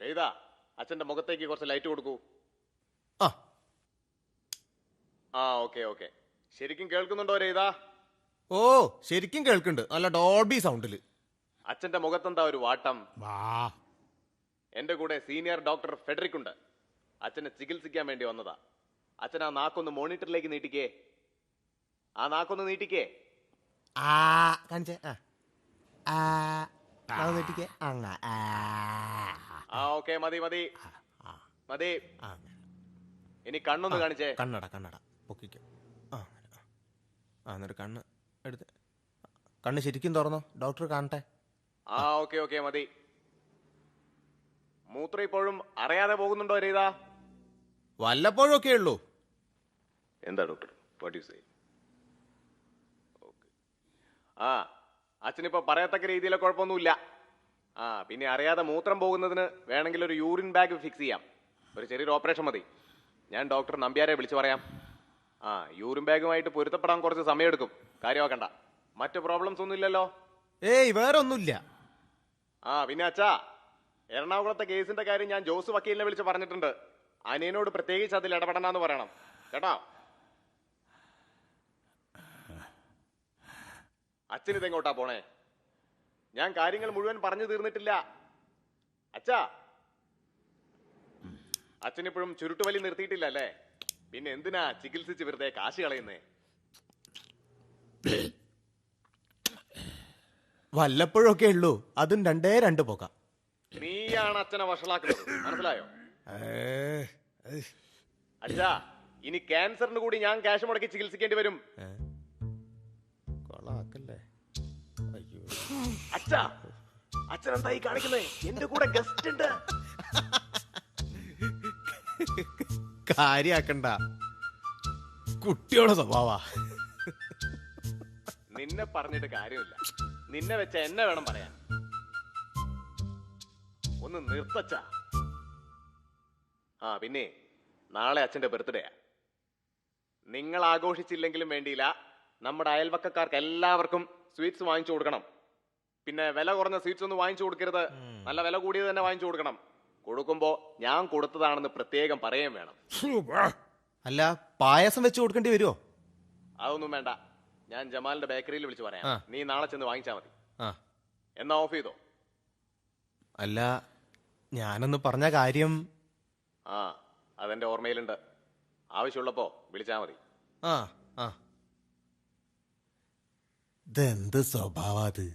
എഴുതാ, അച്ഛന്റെ മുഖത്തേക്ക് കുറച്ച് ലൈറ്റ് കൊടുക്കൂ. ആ ആ ഓക്കെ ഓക്കെ. ശരിക്കും കേൾക്കുന്നുണ്ടോ രേതാ? ഓ ശരിക്കും കേൾക്കുന്നുണ്ട്, നല്ല ഡോൾബി സൗണ്ടില്. അച്ഛന്റെ മുഖത്തെന്താ ഒരു വാട്ടം? വാ. എന്റെ കൂടെ സീനിയർ ഡോക്ടർ ഫെഡറിക് ഉണ്ട്. അച്ഛനെ ചികിത്സിക്കാൻ വേണ്ടി വന്നതാ. അച്ഛൻ ആ നാക്കൊന്ന് മോണിറ്ററിലേക്ക് നീട്ടിക്കേ. ആ നാക്കൊന്ന് നീട്ടിക്കേ. ആ കാണിച്ചേ. നീട്ടിക്കേ. ആ ഓക്കെ, മതി മതി മതി. ഇനി കണ്ണൊന്ന് കാണിച്ചേ. കണ്ണട കണ്ണട പൊക്കിക്കോ. എന്നിട്ട് കണ്ണ് എടുത്ത്, കണ്ണ് ശരിക്കും തുറന്നോ, ഡോക്ടർ കാണട്ടെ. ആ ഓക്കെ ഓക്കെ മതി. മൂത്രം ഇപ്പോഴും അറിയാതെ പോകുന്നുണ്ടോ രേതാ? വല്ലപ്പോഴും ഒക്കെ ഉള്ളൂ. എന്താ doctor, what you say? Okay. ആ അച്ഛനിപ്പോ പറയത്തക്ക രീതിയിലെ കുഴപ്പമൊന്നുമില്ല. ആ പിന്നെ അറിയാതെ മൂത്രം പോകുന്നതിന് വേണമെങ്കിൽ ഒരു യൂറിൻ ബാഗ് ഫിക്സ് ചെയ്യാം. ഒരു ചെറിയൊരു ഓപ്പറേഷൻ മതി. ഞാൻ ഡോക്ടർ നമ്പ്യാരെ വിളിച്ചു പറയാം. ആ യൂറിൻ ബാഗുമായിട്ട് പൊരുത്തപ്പെടാൻ കുറച്ച് സമയമെടുക്കും, കാര്യമാക്കണ്ട. മറ്റു പ്രോബ്ലംസ് ഒന്നും ഇല്ലല്ലോ? ഏയ് വേറെ ഒന്നുമില്ല. ആ പിന്നെ അച്ഛാ, എറണാകുളത്തെ കേസിന്റെ കാര്യം ഞാൻ ജോസ് വക്കീലിനെ വിളിച്ച് പറഞ്ഞിട്ടുണ്ട്. അനിയനോട് പ്രത്യേകിച്ച് അതിൽ ഇടപെടണമെന്ന് പറയണം കേട്ടോ. അച്ഛനിതെങ്ങോട്ടാ പോണേ? ഞാൻ കാര്യങ്ങൾ മുഴുവൻ പറഞ്ഞു തീർന്നിട്ടില്ല. അച്ഛാ, അച്ഛനിപ്പോഴും ചുരുട്ടുവലി നിർത്തിയിട്ടില്ല അല്ലേ? പിന്നെ എന്തിനാ ചികിത്സിച്ച് വെറുതെ കാശ് കളയുന്നേ? വല്ലപ്പോഴൊക്കെ ഉള്ളൂ, അതും രണ്ടേ രണ്ട് പോക്കാം. നീയാണ് അച്ഛനെ വഷളാക്കുന്നത്, മനസ്സിലായോ? അച്ഛാ, ഇനി ക്യാൻസറിന് കൂടി ഞാൻ ക്യാഷ് മുടക്കി ചികിത്സിക്കേണ്ടി വരും. കൊളാക്കല്ലേ. അയ്യോ അച്ഛാ, അച്ഛൻ എന്തായി കാണിക്കുന്നേ? എന്റെ കൂടെ ഗസ്റ്റ് ഉണ്ട്. കാര്യാക്കണ്ട, കുട്ടിയോടെ സ്വഭാവാ. നിന്നെ പറഞ്ഞിട്ട് കാര്യമില്ല. നിന്നെ വെച്ച എന്നെ വേണം പറയാൻ. ഒന്ന് നിർത്തച്ച. ആ പിന്നെ നാളെ അച്ഛന്റെ ബർത്ത്ഡേയാ. നിങ്ങൾ ആഘോഷിച്ചില്ലെങ്കിലും വേണ്ടിയില്ല, നമ്മുടെ അയൽവക്കക്കാർക്ക് എല്ലാവർക്കും സ്വീറ്റ്സ് വാങ്ങിച്ചു കൊടുക്കണം. പിന്നെ വില കുറഞ്ഞ സ്വീറ്റ്സ് ഒന്നും വാങ്ങിച്ചു കൊടുക്കരുത്, നല്ല വില കൂടിയത് തന്നെ വാങ്ങിച്ചു കൊടുക്കണം. കൊടുക്കുമ്പോ ഞാൻ കൊടുത്തതാണെന്ന് പ്രത്യേകം പറയുകയും വേണം. അല്ല, പായസം വെച്ച് കൊടുക്കേണ്ടി വരുമോ? അതൊന്നും വേണ്ട, ഞാൻ ജമാലിന്റെ ബേക്കറിയിൽ വിളിച്ച് പറയാം. നീ നാളെ ചെന്ന് വാങ്ങിച്ചാ മതി. എന്നാ ഓഫ് ചെയ്തോ? അല്ല, ഞാനൊന്ന് പറഞ്ഞ കാര്യം. ആ അതെന്റെ ഓർമ്മയിലുണ്ട്. ആവശ്യമുള്ളപ്പോ വിളിച്ചാ മതി. ആ ആ ഇതെന്ത് സ്വഭാവം അത്?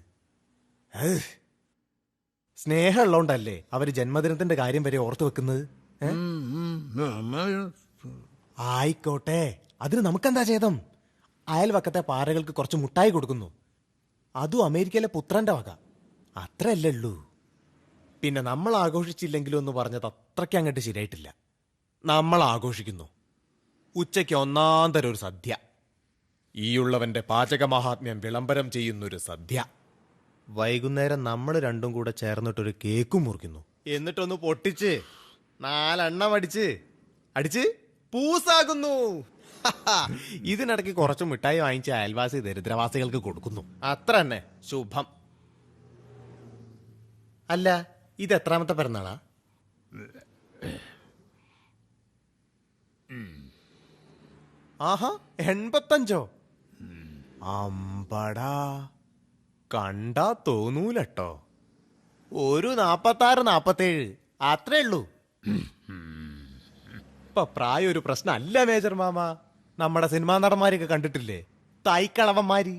സ്നേഹമുള്ളോണ്ടല്ലേ അവര് ജന്മദിനത്തിന്റെ കാര്യം വരെ ഓർത്തു വെക്കുന്നത്. ആയിക്കോട്ടെ, അതിന് നമുക്കെന്താ ഛേദം? അയൽവക്കത്തെ പാരകൾക്ക് കുറച്ച് മുട്ടായി കൊടുക്കുന്നു, അതും അമേരിക്കയിലെ പുത്രന്റെ വക. അത്രയല്ലേ ഉള്ളൂ. പിന്നെ നമ്മൾ ആഘോഷിച്ചില്ലെങ്കിലും എന്ന് പറഞ്ഞത് അത്രയ്ക്ക് അങ്ങോട്ട് ശരിയായിട്ടില്ല. നമ്മൾ ആഘോഷിക്കുന്നു. ഉച്ചയ്ക്ക് ഒന്നാം തരം ഒരു സദ്യ, ഈയുള്ളവന്റെ പാചക മഹാത്മ്യം വിളംബരം ചെയ്യുന്നൊരു സദ്യ. വൈകുന്നേരം നമ്മൾ രണ്ടും കൂടെ ചേർന്നിട്ടൊരു കേക്കും മുറിക്കുന്നു. എന്നിട്ടൊന്ന് പൊട്ടിച്ച് 4 എണ്ണം അടിച്ച് പൂസാകുന്നു. ഇതിനിടയ്ക്ക് കുറച്ച് മിഠായി വാങ്ങിച്ച് അയൽവാസി ദരിദ്രവാസികൾക്ക് കൊടുക്കുന്നു. അത്ര തന്നെ ശുഭം. അല്ല, ഇത് എത്രാമത്തെ പിറന്നാളാ? ആഹാ, 85. അമ്പടാ, കണ്ടാ തോന്നൂലട്ടോ. ഒരു 46, 47 അത്രേ ഉള്ളൂ. ഇപ്പൊ പ്രായം ഒരു പ്രശ്നമല്ല മേജർ മാമ. നമ്മുടെ സിനിമാ നടന്മാരൊക്കെ കണ്ടിട്ടില്ലേ, തൈക്കളവന്മാര്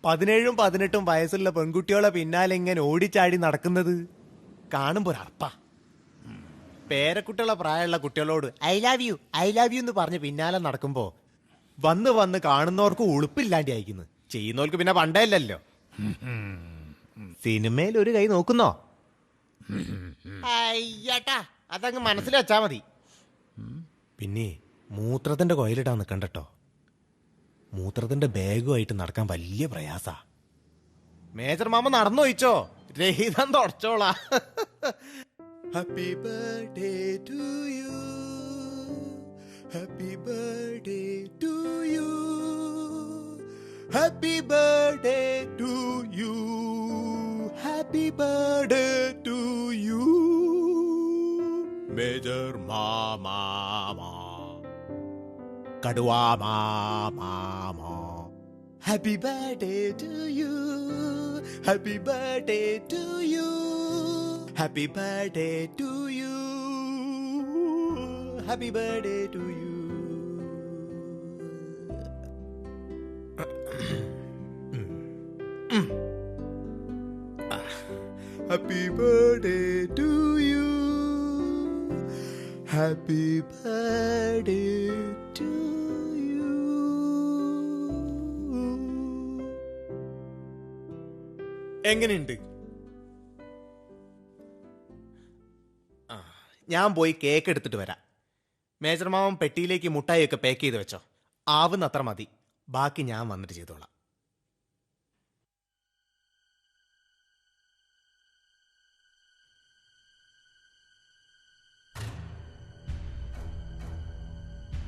17ഉം 18ഉം വയസ്സുള്ള പെൺകുട്ടികളെ പിന്നാലെ ഇങ്ങനെ ഓടിച്ചാടി നടക്കുന്നത് കാണുമ്പോ ഒരർപ്പ. പേരക്കുട്ടികളെ പ്രായമുള്ള കുട്ടികളോട് ഐ ലവ് യു എന്ന് പറഞ്ഞ് പിന്നാലെ നടക്കുമ്പോ വന്ന് കാണുന്നവർക്ക് ഉളുപ്പില്ലാണ്ടി അയക്കുന്നു. ചെയ്യുന്നവർക്ക് പിന്നെ പണ്ടേ അല്ലല്ലോ. സിനിമയിൽ ഒരു കൈ നോക്കുന്നോ? അയ്യട്ടാ, അതങ്ങ് മനസ്സിൽ വെച്ചാ മതി. പിന്നെ മൂത്രത്തിന്റെ കോയിലിടാൻ നിൽക്കണ്ടട്ടോ. മൂത്രത്തിന്റെ ബാഗുമായിട്ട് നടക്കാൻ വലിയ പ്രയാസാ. മേജർ മാമ നടന്നു ചോദിച്ചോ, രഹിതം തുടച്ചോളാ. Happy birthday to you, happy birthday to you, happy birthday to you, happy birthday to you major മാമ, കടുവാ മാമ. Happy birthday to you, happy birthday to you, happy birthday to you, happy birthday to you. Happy birthday to you, happy birthday to you. എങ്ങനെയുണ്ട്? ഞാൻ പോയി cake എടുത്തിട്ട് വരാം. Major മാമൻ പെട്ടിയിലേക്ക് മുട്ടായിയൊക്കെ pack ചെയ്ത് വെച്ചോ. ആവുന്നത്ര മതി, ബാക്കി ഞാൻ വന്നിട്ട് ചെയ്തോളാം.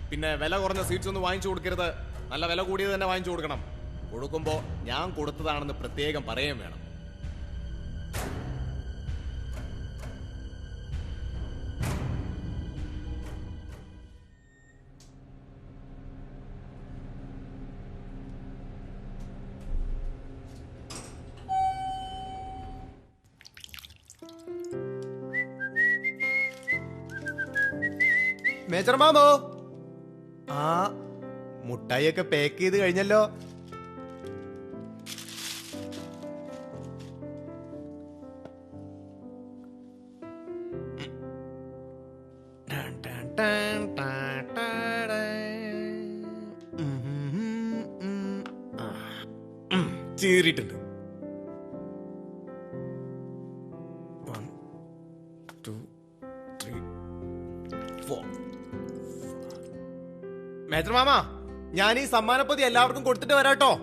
പിന്നെ വില കുറഞ്ഞ സ്വീറ്റ്സ് ഒന്നും വാങ്ങിച്ചു കൊടുക്കരുത്. നല്ല വില കൂടിയത് തന്നെ വാങ്ങിച്ചു കൊടുക്കണം. കൊടുക്കുമ്പോ ഞാൻ കൊടുത്തതാണെന്ന് പ്രത്യേകം പറയുകയും വേണം. മേജർ മാമോ, ആ മുട്ടായിയൊക്കെ പാക്ക് ചെയ്ത് കഴിഞ്ഞല്ലോ. ചീറിയിട്ടുണ്ട്. 1 2 3 4. മേജർ മാമ, ഞാൻ ഈ സമ്മാനപ്പൊതി എല്ലാവർക്കും കൊടുത്തിട്ട് വരാട്ടോ.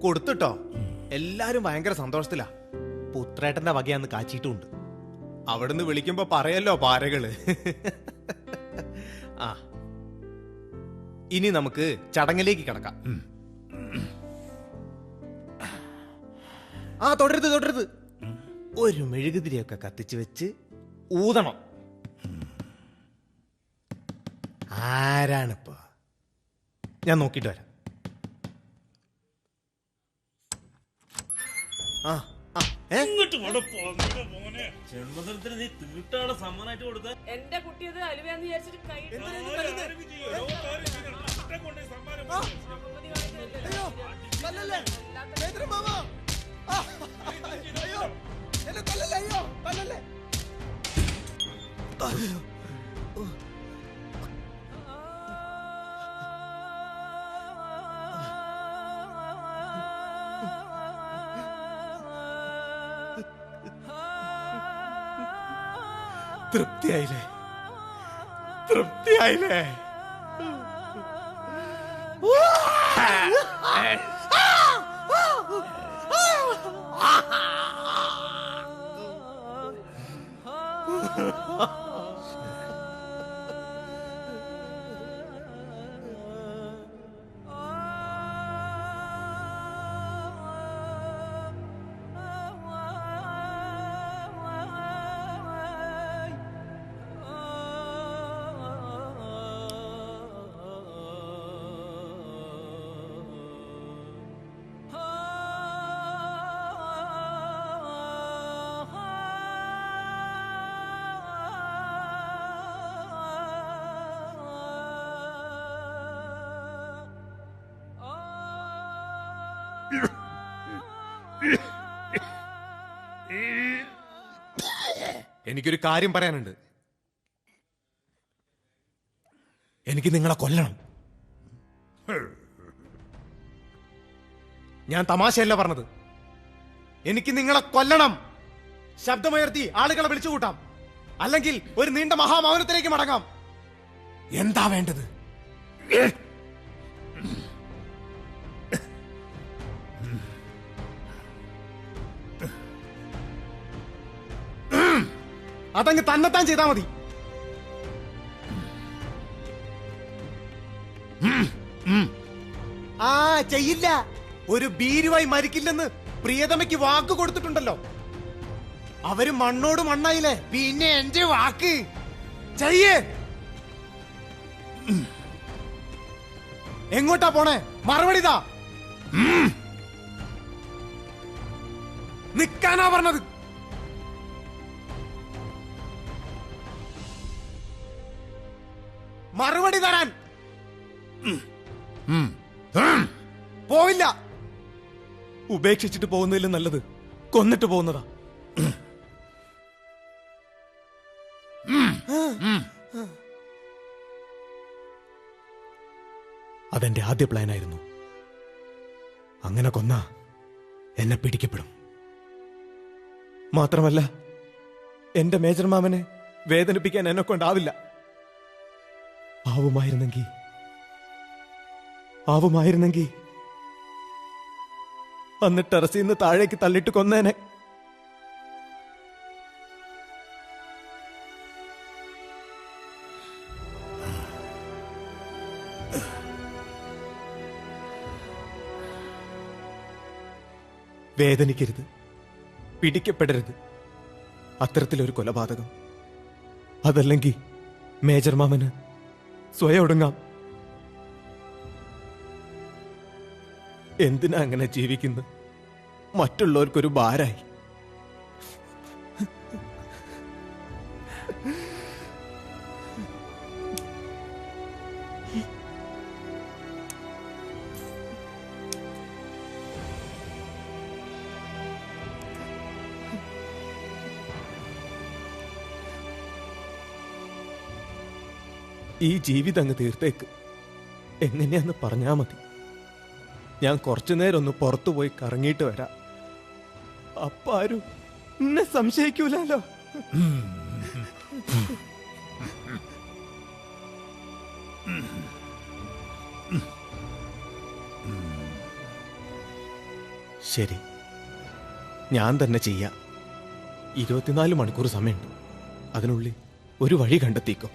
കൊടുത്തിട്ടോ. എല്ലാരും ഭയങ്കര സന്തോഷത്തിലാ. പുത്രേട്ടന്റെ വകയാന്ന് കാച്ചിട്ടുണ്ട്. അവിടുന്ന് വിളിക്കുമ്പോ പറയല്ലോ പാരകള്. ആ, ഇനി നമുക്ക് ചടങ്ങിലേക്ക് കിടക്കാം. ആ, തുടരുത്. ഒരു മെഴുകുതിരിയൊക്കെ കത്തിച്ചു വെച്ച് ഊതണം. ആരാണിപ്പോ? ഞാൻ നോക്കിയിട്ട് വരാം. ആ ആ, ഏ? ജന്മദിനത്തിന് നീ തീട്ടാളെ സമ്മാനമായിട്ട് കൊടുത്ത എന്റെ കുട്ടിയത് അലുവയാന്ന് വിചാരിച്ചിട്ട് കൈ അയ്യോ, തല്ലല്ലേ? നേത്ര മാമ. ആ, അയ്യോ, എന്നെ തല്ലല്ലേ, അയ്യോ, തല്ലല്ലേ. അയ്യോ. തൃപ്തിയായില്ലേ? തൃപ്തിയായില്ലേ? എനിക്കൊരു കാര്യം പറയാനുണ്ട്. എനിക്ക് നിങ്ങളെ കൊല്ലണം. ഞാൻ തമാശയല്ല പറഞ്ഞത്. എനിക്ക് നിങ്ങളെ കൊല്ലണം. ശബ്ദമുയർത്തി ആളുകളെ വിളിച്ചുകൂട്ടാം, അല്ലെങ്കിൽ ഒരു നീണ്ട മഹാമൗനത്തിലേക്ക് മടങ്ങാം. എന്താ വേണ്ടത്? അതങ്ങ് തന്നെത്താൻ ചെയ്താ മതി. ആ ചെയ്യില്ല. ഒരു ഭീരുവായി മരിക്കില്ലെന്ന് പ്രിയതമയ്ക്ക് വാക്ക് കൊടുത്തിട്ടുണ്ടല്ലോ. അവര് മണ്ണോട് മണ്ണായില്ലേ, പിന്നെ എന്റെ വാക്ക് ചെയ്യേ. എങ്ങോട്ടാ പോണേ? മറുപടിതാ. നിക്കാനാ പറഞ്ഞത്. മറുപടി തരാൻ. പോവില്ല. ഉപേക്ഷിച്ചിട്ട് പോകുന്നതിലും നല്ലത് കൊന്നിട്ട് പോകുന്നതാ. അതെന്റെ ആദ്യ പ്ലാനായിരുന്നു. അങ്ങനെ കൊന്ന എന്നെ പിടിക്കപ്പെടും. മാത്രമല്ല, എന്റെ മേജർ മാമനെ വേദനിപ്പിക്കാൻ എന്നെ കൊണ്ടാവില്ല. ആവുമായിരുന്നെങ്കിൽ അന്ന് ടെറസിൽ നിന്ന് താഴേക്ക് തള്ളിട്ട് കൊന്നേനെ. വേദനിക്കരുത്, പിടിക്കപ്പെടരുത്. അത്തരത്തിലൊരു കൊലപാതകം. അതല്ലെങ്കിൽ മേജർ മാമന് സ്വയം ഒടുങ്ങാം. എന്തിനാ അങ്ങനെ ജീവിക്കുന്നത്? മറ്റുള്ളവർക്കൊരു ഭാരായി. ഈ ജീവിതം അങ്ങ് തീർത്തേക്ക്. എങ്ങനെയാന്ന് പറഞ്ഞാ മതി. ഞാൻ കുറച്ചു നേരം ഒന്ന് പുറത്തു പോയി കറങ്ങിയിട്ട് വരാം. അപ്പാരും എന്നെ സംശയിക്കൂലോ. ശരി, ഞാൻ തന്നെ ചെയ്യാം. 24 മണിക്കൂർ സമയമുണ്ട്. അതിനുള്ളിൽ ഒരു വഴി കണ്ടെത്തിക്കോ.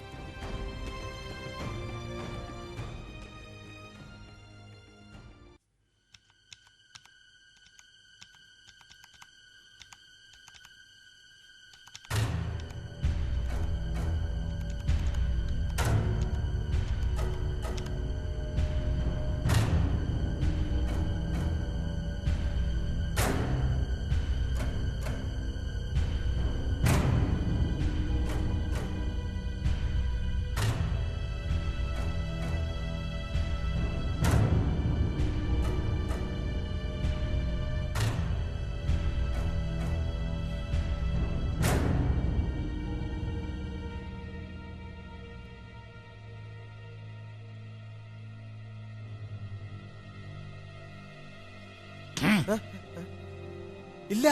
ഇല്ല,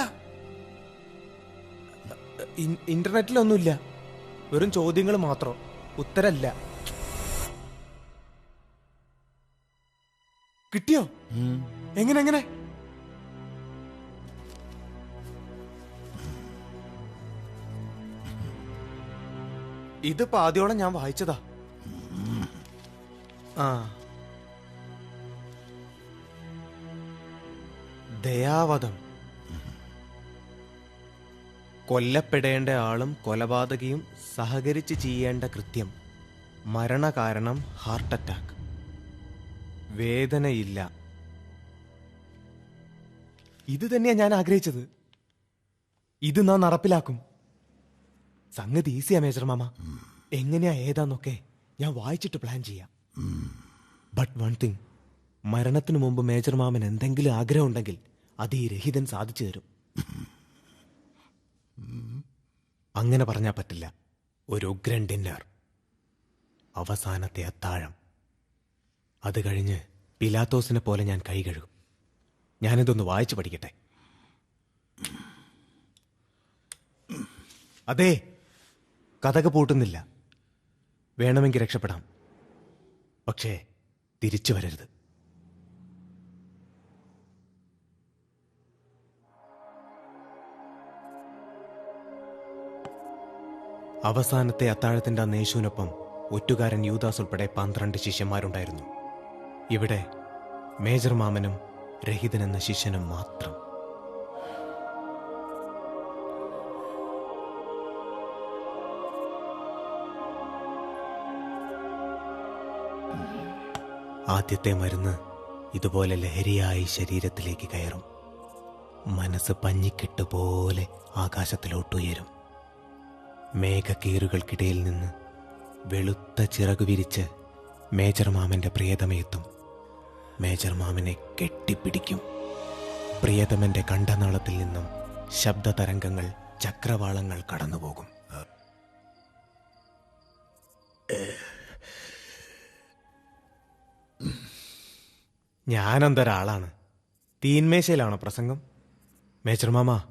ഇന്റർനെറ്റിലൊന്നുമില്ല. വെറും ചോദ്യങ്ങൾ മാത്രം, ഉത്തരല്ല. കിട്ടിയോ? എങ്ങനെ? ഇത് പാതിയോളം ഞാൻ വായിച്ചതാ. ആ, ദയാവധം. കൊല്ലപ്പെടേണ്ട ആളും കൊലപാതകിയും സഹകരിച്ച് ചെയ്യേണ്ട കൃത്യം. മരണകാരണം ഹാർട്ട് അറ്റാക്ക്. വേദനയില്ല. ഇത് തന്നെയാ ഞാൻ ആഗ്രഹിച്ചത്. ഇത് നാം നടപ്പിലാക്കും. സംഗതി ഈസിയാ മേജർ മാമ. എങ്ങനെയാ ഏതാന്നൊക്കെ ഞാൻ വായിച്ചിട്ട് പ്ലാൻ ചെയ്യാം. ബട്ട് വൺ തിങ്, മരണത്തിനു മുമ്പ് മേജർ മാമൻ എന്തെങ്കിലും ആഗ്രഹം ഉണ്ടെങ്കിൽ അത് ഈ രഹിതൻ സാധിച്ചു തരും. അങ്ങനെ പറഞ്ഞാൽ പറ്റില്ല. ഒരു ഉഗ്രൻ ഡിന്നർ, അവസാനത്തെ അത്താഴം. അത് കഴിഞ്ഞ് പിലാത്തോസിനെ പോലെ ഞാൻ കൈ കഴുകും. ഞാനിതൊന്ന് വായിച്ചു പഠിക്കട്ടെ. അതെ, കഥക പൂട്ടുന്നില്ല. വേണമെങ്കിൽ രക്ഷപ്പെടാം, പക്ഷേ തിരിച്ചു വരരുത്. അവസാനത്തെ അത്താഴത്തിന്റെ അന്ന് യേശുവിനൊപ്പം ഒറ്റുകാരൻ യൂദാസ് ഉൾപ്പെടെ 12 ശിഷ്യന്മാരുണ്ടായിരുന്നു. ഇവിടെ മേജർ മാമനും രഹിതൻ എന്ന ശിഷ്യനും മാത്രം. ആദ്യത്തെ മരുന്ന് ഇതുപോലെ ലഹരിയായി ശരീരത്തിലേക്ക് കയറും. മനസ്സ് പഞ്ഞിക്കെട്ട് പോലെ ആകാശത്തിലോട്ടുയരും. മേഘക്കീറുകൾക്കിടയിൽ നിന്ന് വെളുത്ത ചിറകു വിരിച്ച് മേജർ മാമന്റെ പ്രിയതമയെത്തും. മേജർ മാമനെ കെട്ടിപ്പിടിക്കും. പ്രിയതമന്റെ കണ്ഠനാളത്തിൽ നിന്നും ശബ്ദതരംഗങ്ങൾ, ചക്രവാളങ്ങൾ കടന്നുപോകും. ഞാനെന്തൊരാളാണ്. തീന്മേശയിലാണോ പ്രസംഗം? മേജർ മാമ,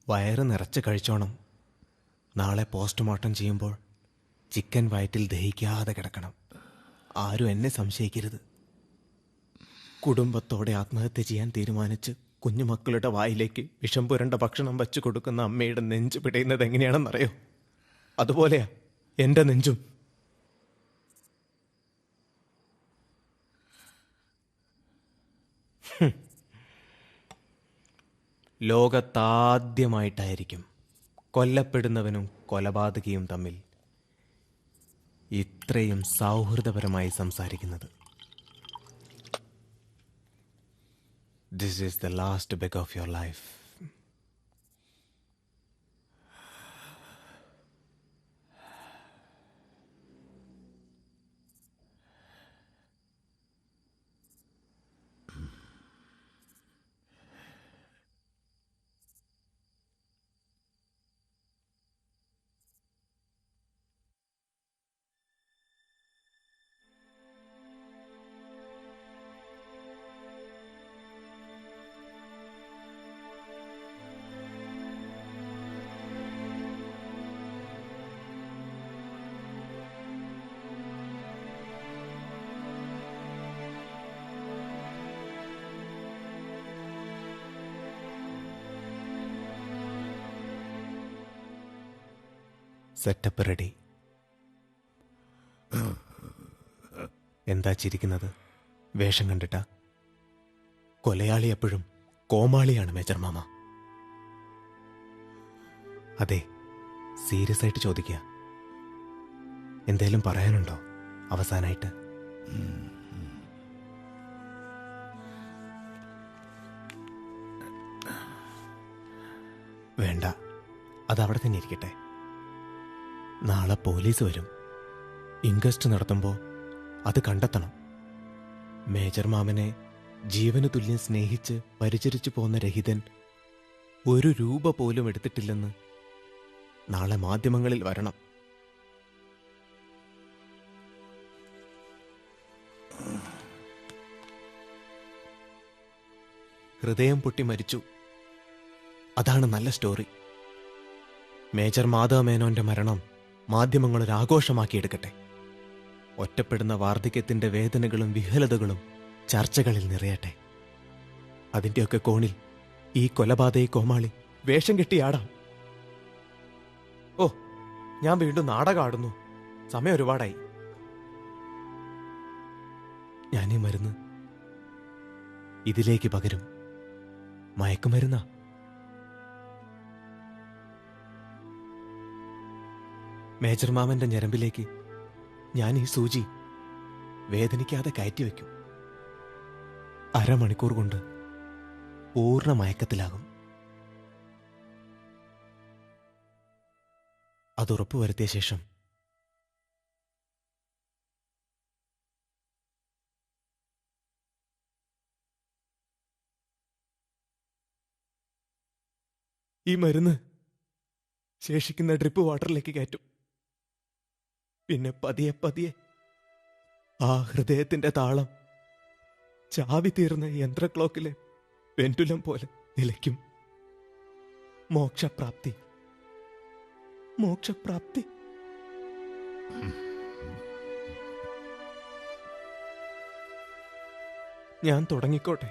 വയറ് നിറച്ച് കഴിച്ചോണം. നാളെ പോസ്റ്റ്മോർട്ടം ചെയ്യുമ്പോൾ ചിക്കൻ വയറ്റിൽ ദഹിക്കാതെ കിടക്കണം. ആരും എന്നെ സംശയിക്കരുത്. കുടുംബത്തോടെ ആത്മഹത്യ ചെയ്യാൻ തീരുമാനിച്ച് കുഞ്ഞുമക്കളുടെ വായിലേക്ക് വിഷം പുരണ്ട ഭക്ഷണം വച്ചു കൊടുക്കുന്ന അമ്മയുടെ നെഞ്ച് പിടയുന്നത് എങ്ങനെയാണെന്നറിയോ? അതുപോലെയാ എന്റെ നെഞ്ചും. ലോകത്താദ്യമായിട്ടായിരിക്കും കൊല്ലപ്പെടുന്നവനും കൊലപാതകിയും തമ്മിൽ ഇത്രയും സൗഹൃദപരമായി സംസാരിക്കുന്നത്. This is the last beg of your life. Setup ready. എന്താ ചിരിക്കുന്നത്? വേഷം കണ്ടിട്ടാ? കൊലയാളി എപ്പോഴും കോമാളിയാണ് മേജർ മാമ. അതെ, സീരിയസ് ആയിട്ട് ചോദിക്കുക. എന്തേലും പറയാനുണ്ടോ അവസാനായിട്ട്? വേണ്ട, അതവിടെ തന്നെ ഇരിക്കട്ടെ. നാളെ പോലീസ് വരും. ഇൻക്വസ്റ്റ് നടത്തുമ്പോൾ അത് കണ്ടെത്തണം. മേജർ മാമനെ ജീവന് തുല്യം സ്നേഹിച്ച് പരിചരിച്ചു പോന്ന രഹിതൻ 1 രൂപ പോലും എടുത്തിട്ടില്ലെന്ന് നാളെ മാധ്യമങ്ങളിൽ വരണം. ഹൃദയം പൊട്ടി മരിച്ചു. അതാണ് നല്ല സ്റ്റോറി. മേജർ മാധവ മേനോന്റെ മരണം മാധ്യമങ്ങൾ ഒരു ആഘോഷമാക്കിയെടുക്കട്ടെ. ഒറ്റപ്പെടുന്ന വാർദ്ധക്യത്തിന്റെ വേദനകളും വിഹലതകളും ചർച്ചകളിൽ നിറയട്ടെ. അതിന്റെയൊക്കെ കോണിൽ ഈ കൊലപാതകി കോമാളി വേഷം കെട്ടിയാടാം. ഓ, ഞാൻ വീണ്ടും നാടകമാടുന്നു. സമയം ഒരുപാടായി. ഞാനീ മരുന്ന് ഇതിലേക്ക് പകരും. മയക്കുമരുന്നാ. മേജർ മാമന്റെ ഞരമ്പിലേക്ക് ഞാൻ ഈ സൂചി വേദനിക്കാതെ കയറ്റിവെക്കും. അരമണിക്കൂർ കൊണ്ട് പൂർണ്ണ മയക്കത്തിലാകും. അത് ഉറപ്പുവരുത്തിയ ശേഷം ഈ മരുന്ന് ശേഷിക്കുന്ന ഡ്രിപ്പ് വാട്ടറിലേക്ക് കയറ്റും. പിന്നെ പതിയെ പതിയെ ആ ഹൃദയത്തിന്റെ താളം ചാവി തീർന്ന യന്ത്രക്ലോക്കിലെ പെൻഡുലം പോലെ നിലയ്ക്കും. മോക്ഷപ്രാപ്തി, മോക്ഷപ്രാപ്തി. ഞാൻ തുടങ്ങിക്കോട്ടെ.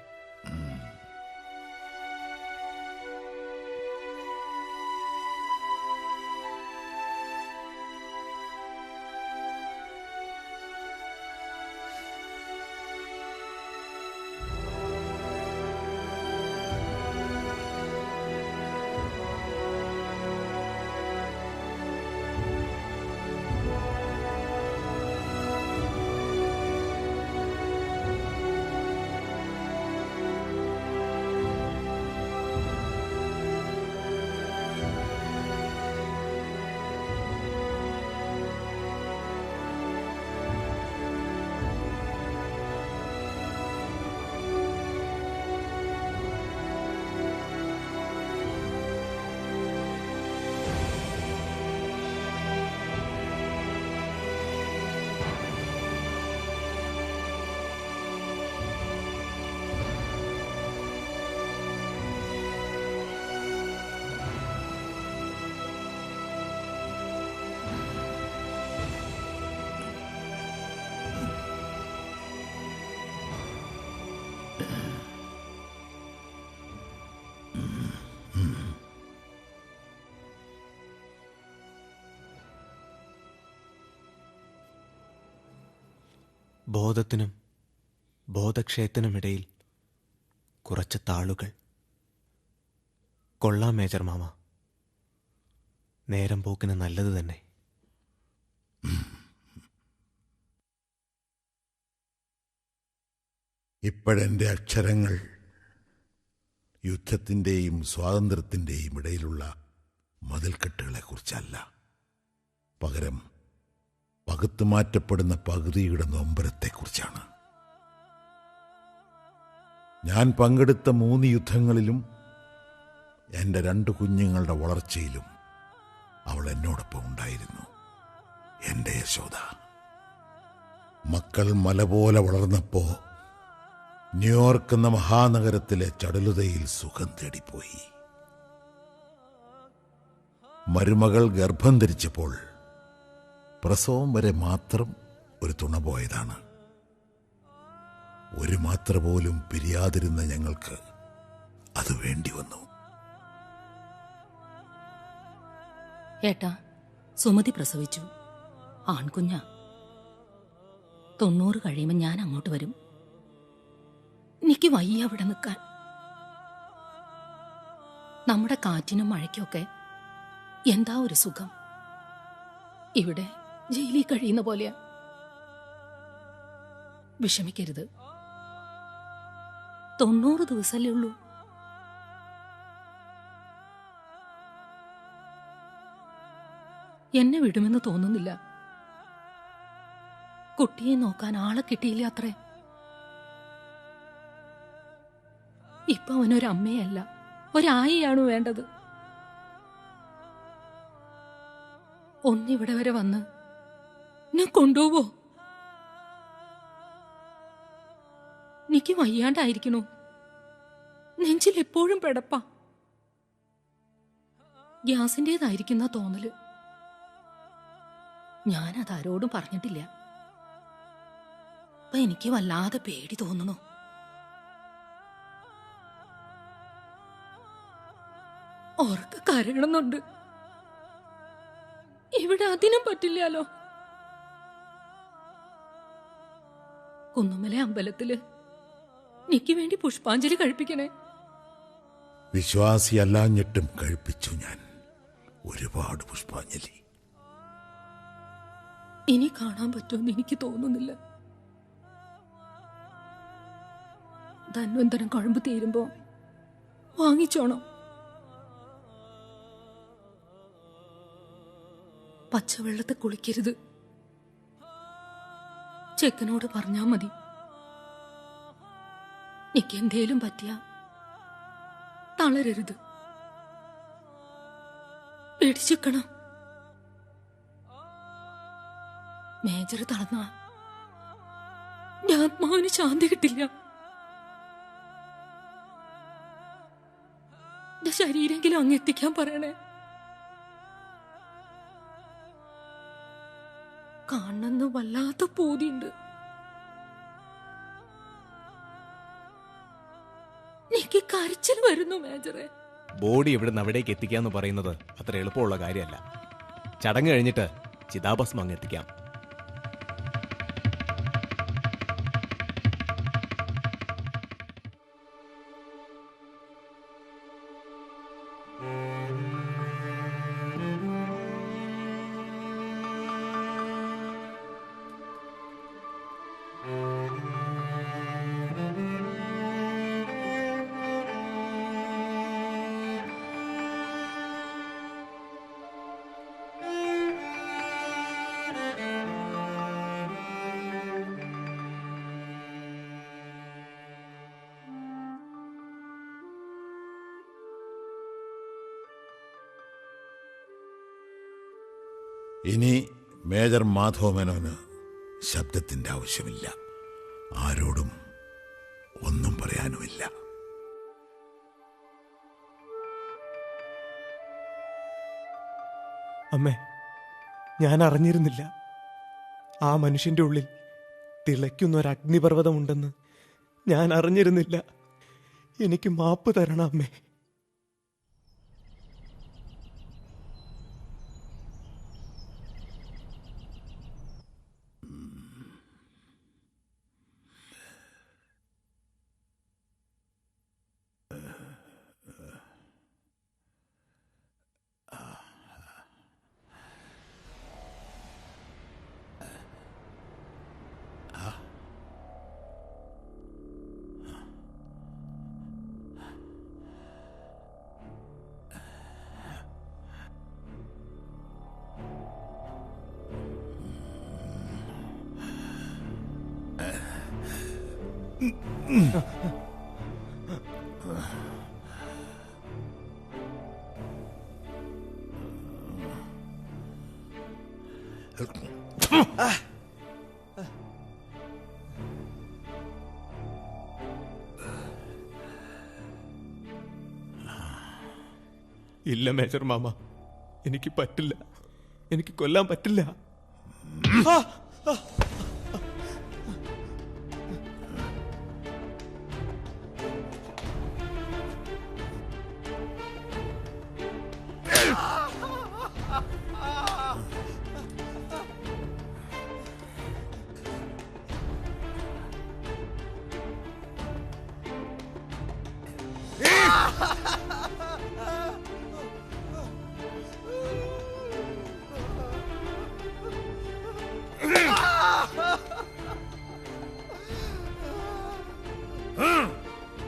ബോധത്തിനും ബോധക്ഷയത്തിനുമിടയിൽ കുറച്ച് താളുകൾ. കൊള്ളാം മേജർ മാമ, നേരം പോക്കിന് നല്ലത് തന്നെ. ഇപ്പോഴെൻ്റെ അക്ഷരങ്ങൾ യുദ്ധത്തിൻ്റെയും സ്വാതന്ത്ര്യത്തിൻ്റെയും ഇടയിലുള്ള മതിൽക്കെട്ടുകളെക്കുറിച്ചല്ല, പകരം പകുത്തുമാറ്റപ്പെടുന്ന പകുതിയുടെ നൊമ്പരത്തെക്കുറിച്ചാണ്. ഞാൻ പങ്കെടുത്ത 3 യുദ്ധങ്ങളിലും എൻ്റെ 2 കുഞ്ഞുങ്ങളുടെ വളർച്ചയിലും അവൾ എന്നോടൊപ്പം ഉണ്ടായിരുന്നു. എൻ്റെ യശോദ. മക്കൾ മല പോലെ വളർന്നപ്പോ ന്യൂയോർക്ക് എന്ന മഹാനഗരത്തിലെ ചടുലതയിൽ സുഖം തേടിപ്പോയി. മരുമകൾ ഗർഭം ധരിച്ചപ്പോൾ പ്രസവം വരെ മാത്രം ഒരു തുണ പോയതാണ്. ഒരു മാത്ര പോലും പിരിയാതിരുന്ന ഞങ്ങൾക്ക് അത് വേണ്ടി വന്നു. ഏട്ടാ, സുമതി പ്രസവിച്ചു. ആൺകുഞ്ഞാ. 90 കഴിയുമ്പോൾ ഞാൻ അങ്ങോട്ട് വരും. എനിക്ക് വയ്യ അവിടെ നിൽക്കാൻ. നമ്മുടെ കാറ്റിനും മഴയ്ക്കൊക്കെ എന്താ ഒരു സുഖം. ഇവിടെ ജയിലിൽ കഴിയുന്ന പോലെയാ. വിഷമിക്കരുത്. 90 ദിവസമല്ലേ ഉള്ളൂ. എന്നെ വിടുമെന്ന് തോന്നുന്നില്ല. കുട്ടിയെ നോക്കാൻ ആളെ കിട്ടിയില്ല അത്രേ. ഇപ്പൊ അവനൊരമ്മയല്ല, ഒരായിയാണ് വേണ്ടത്. ഒന്നിവിടെ വരെ വന്ന് എന്നെ കൊണ്ടുപോവോ? എനിക്ക് വയ്യാണ്ടായിരിക്കണു. നെഞ്ചിൽ എപ്പോഴും പെടപ്പാ. ഗ്യാസിന്റേതായിരിക്കുന്ന തോന്നല്. ഞാനതാരോടും പറഞ്ഞിട്ടില്ല. അപ്പൊ എനിക്ക് വല്ലാതെ പേടി തോന്നണു. ഓർക്ക് കരയണമെന്നുണ്ട്. ഇവിടെ അതിനും പറ്റില്ലാലോ. കുന്നുമല അമ്പലത്തില് എനിക്ക് വേണ്ടി പുഷ്പാഞ്ജലി കഴിപ്പിക്കണേ. വിശ്വാസിയല്ലാഞ്ഞിട്ടും കഴിപ്പിച്ചു ഞാൻ ഒരുപാട് പുഷ്പാഞ്ജലി. ഇനി കാണാൻ പറ്റുമെന്ന് എനിക്ക് തോന്നുന്നില്ല. ധന്വന്തരം കുഴമ്പ് തീരുമ്പോ വാങ്ങിച്ചോണം. പച്ചവെള്ളത്തെ കുളിക്കരുത്. ചെക്കനോട് പറഞ്ഞാ മതി. എനിക്ക് എന്തേലും പറ്റിയ തളരരുത്. പേടിച്ചിക്കണം. മേജർ തളർന്ന ആത്മാവിന് ശാന്തി കിട്ടില്ല. എന്റെ ശരീരെങ്കിലും അങ്ങ് എത്തിക്കാൻ പറയണേ. കാണുന്ന വല്ലാത്ത പൂതിയുണ്ട്. എനിക്ക് കരച്ചിൽ വരുന്നു മേജറെ. ബോഡി ഇവിടുന്ന് അവിടേക്ക് എത്തിക്കാന്ന് പറയുന്നത് അത്ര എളുപ്പമുള്ള കാര്യമല്ല. ചടങ്ങ് കഴിഞ്ഞിട്ട് ചിതാഭസ്മം അങ്ങ് എത്തിക്കാം. ഇനി മേജർ മാധവ മേനോന് ശബ്ദത്തിന്റെ ആവശ്യമില്ല. ആരോടും ഒന്നും പറയാനുമില്ല. അമ്മേ, ഞാൻ അറിഞ്ഞിരുന്നില്ല ആ മനുഷ്യന്റെ ഉള്ളിൽ തിളയ്ക്കുന്ന ഒരു അഗ്നിപർവ്വതമുണ്ടെന്ന്. ഞാൻ അറിഞ്ഞിരുന്നില്ല. എനിക്ക് മാപ്പ് തരണം അമ്മേ. ഇല്ല മേജർ മാമ, എനിക്ക് പറ്റില്ല. എനിക്ക് കൊല്ലാൻ പറ്റില്ല.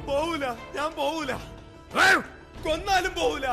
പോവൂല, ഞാൻ പോവൂല. കൊന്നാലും പോവൂല.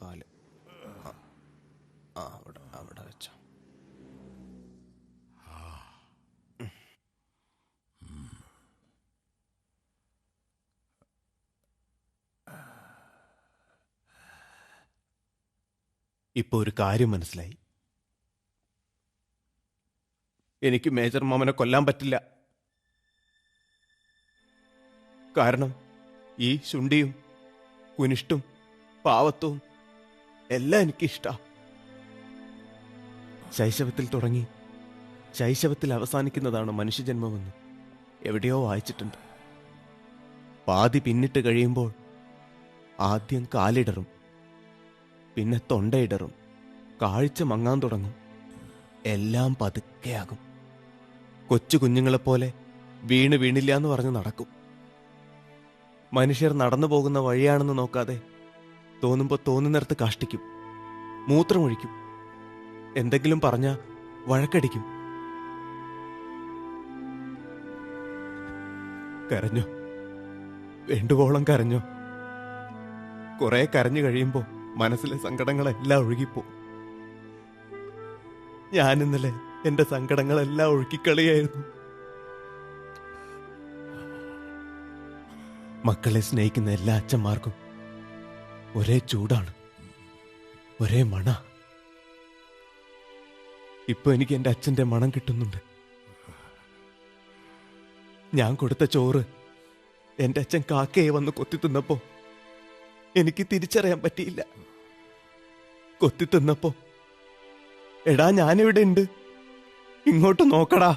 കാല് അവിടെ അവിടെ വെച്ചോ. ഇപ്പൊ ഒരു കാര്യം മനസ്സിലായി. എനിക്ക് മേജർ മാമനെ കൊല്ലാൻ പറ്റില്ല. കാരണം ഈ ശുണ്ടിയും കുനിഷ്ടും പാവത്വവും എല്ലാം എനിക്കിഷ്ടാ. ശൈശവത്തിൽ തുടങ്ങി ശൈശവത്തിൽ അവസാനിക്കുന്നതാണ് മനുഷ്യജന്മമെന്ന് എവിടെയോ വായിച്ചിട്ടുണ്ട്. പാതി പിന്നിട്ട് കഴിയുമ്പോൾ ആദ്യം കാലിടറും, പിന്നെ തൊണ്ടയിടറും, കാഴ്ച മങ്ങാൻ തുടങ്ങും, എല്ലാം പതുക്കെയാകും. കൊച്ചു കുഞ്ഞുങ്ങളെപ്പോലെ വീണ് വീണില്ല എന്ന് പറഞ്ഞ് നടക്കും. മനുഷ്യർ നടന്നു പോകുന്ന വഴിയാണെന്ന് നോക്കാതെ തോന്നുമ്പോൾ തോന്നുന്നിടത്ത് കാഷ്ടിക്കും, മൂത്രമൊഴിക്കും, എന്തെങ്കിലും പറഞ്ഞ വഴക്കടിക്കും. കരഞ്ഞോ? വേണ്ടുവോളം കരഞ്ഞോ? കുറെ കരഞ്ഞു കഴിയുമ്പോ മനസ്സിലെ സങ്കടങ്ങളെല്ലാം ഒഴുകിപ്പോ. ഞാനിന്നലെ എന്റെ സങ്കടങ്ങളെല്ലാം ഒഴുക്കിക്കളിയായിരുന്നു. മക്കളെ സ്നേഹിക്കുന്ന എല്ലാ അച്ഛന്മാർക്കും ഒരേ ചൂടാണ്, ഒരേ മണ. ഇപ്പൊ എനിക്ക് എന്റെ അച്ഛന്റെ മണം കിട്ടുന്നുണ്ട്. ഞാൻ കൊടുത്ത ചോറ് എന്റെ അച്ഛൻ കാക്കയെ വന്ന് കൊത്തി തിന്നപ്പോ എനിക്ക് തിരിച്ചറിയാൻ പറ്റിയില്ല. കൊത്തി തിന്നപ്പോ, എടാ ഞാനിവിടെ ഉണ്ട്, ഇങ്ങോട്ട് നോക്കടാ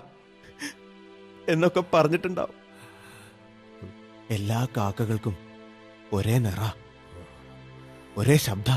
എന്നൊക്കെ പറഞ്ഞിട്ടുണ്ടാവും. എല്ലാ കാക്കകൾക്കും ഒരേ നിറ, ഒരേ ശബ്ദ.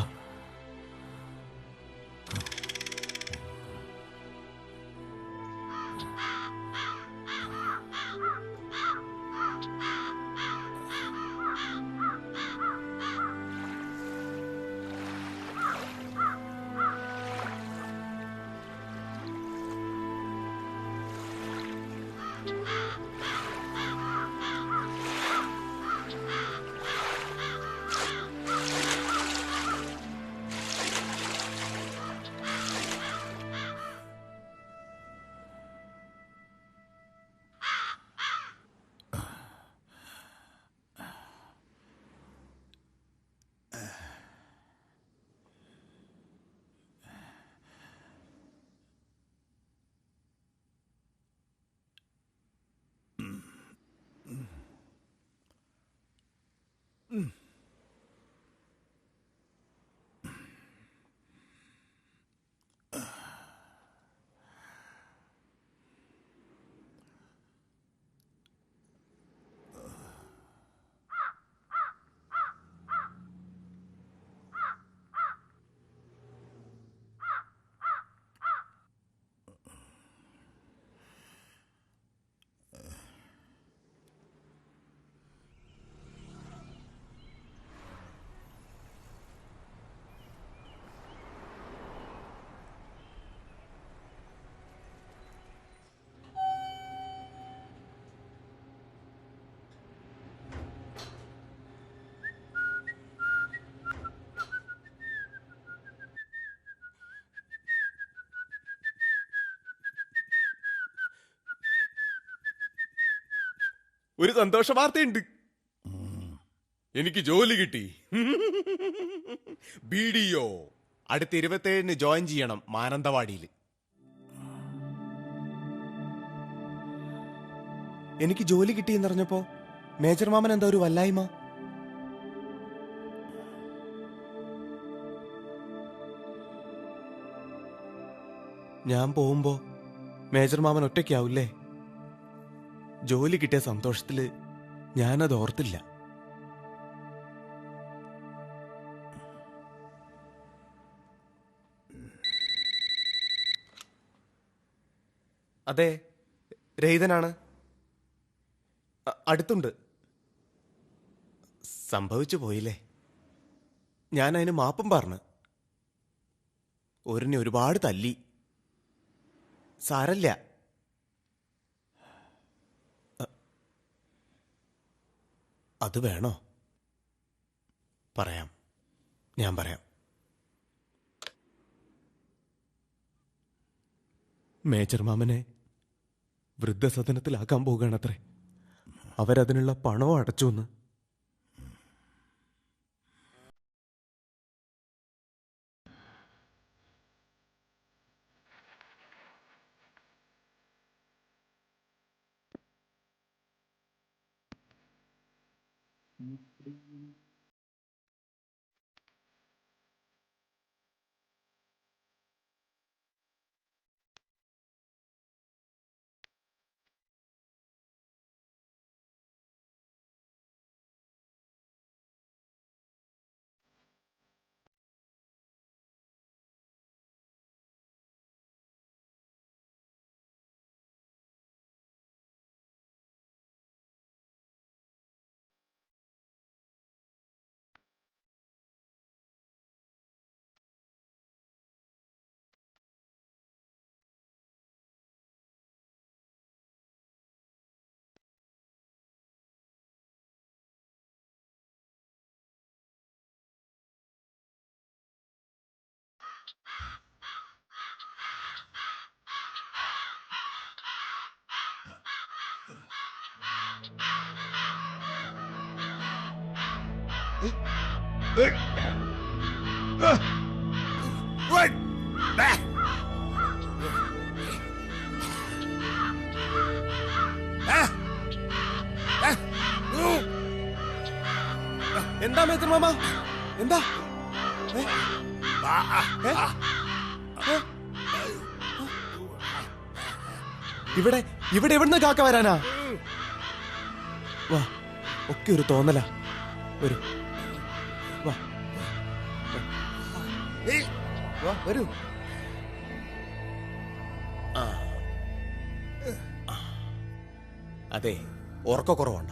ഒരു സന്തോഷ വാർത്തയുണ്ട്. എനിക്ക് ജോലി കിട്ടി. BDO. അടുത്ത 27-ന് ജോയിൻ ചെയ്യണം മാനന്തവാടിയിൽ. എനിക്ക് ജോലി കിട്ടിയെന്നറിഞ്ഞപ്പോ മേജർ മാമൻ എന്താ ഒരു വല്ലായ്മ? ഞാൻ പോകുമ്പോ മേജർ മാമൻ ഒറ്റയ്ക്കാവൂല്ലേ? ജോലി കിട്ടിയ സന്തോഷത്തില് ഞാനത് ഓർത്തില്ല. അതെ, രഹിതനാണ്. അടുത്തുണ്ട്. സംഭവിച്ചു പോയില്ലേ? ഞാൻ അതിന് മാപ്പും പറഞ്ഞു. ഒരിനെ ഒരുപാട് തല്ലി. സാരല്ല. അത് വേണോ? പറയാം, ഞാൻ പറയാം. മേജർ മാമനെ വൃദ്ധസദനത്തിലാക്കാൻ പോകുകയാണത്രേ. അവരതിനുള്ള പണവും അടച്ചു എന്ന്. എന്താ മേജർ മാമ? എന്താ ഇവിടെ ഇവിടെ എവിടുന്ന് കാക്ക വരാനാ? വാ, ഒക്കെ ഒരു തോന്നലാ. വരൂ, വാ വാ, വരൂ. അതെ, ഉറക്കക്കുറവുണ്ട.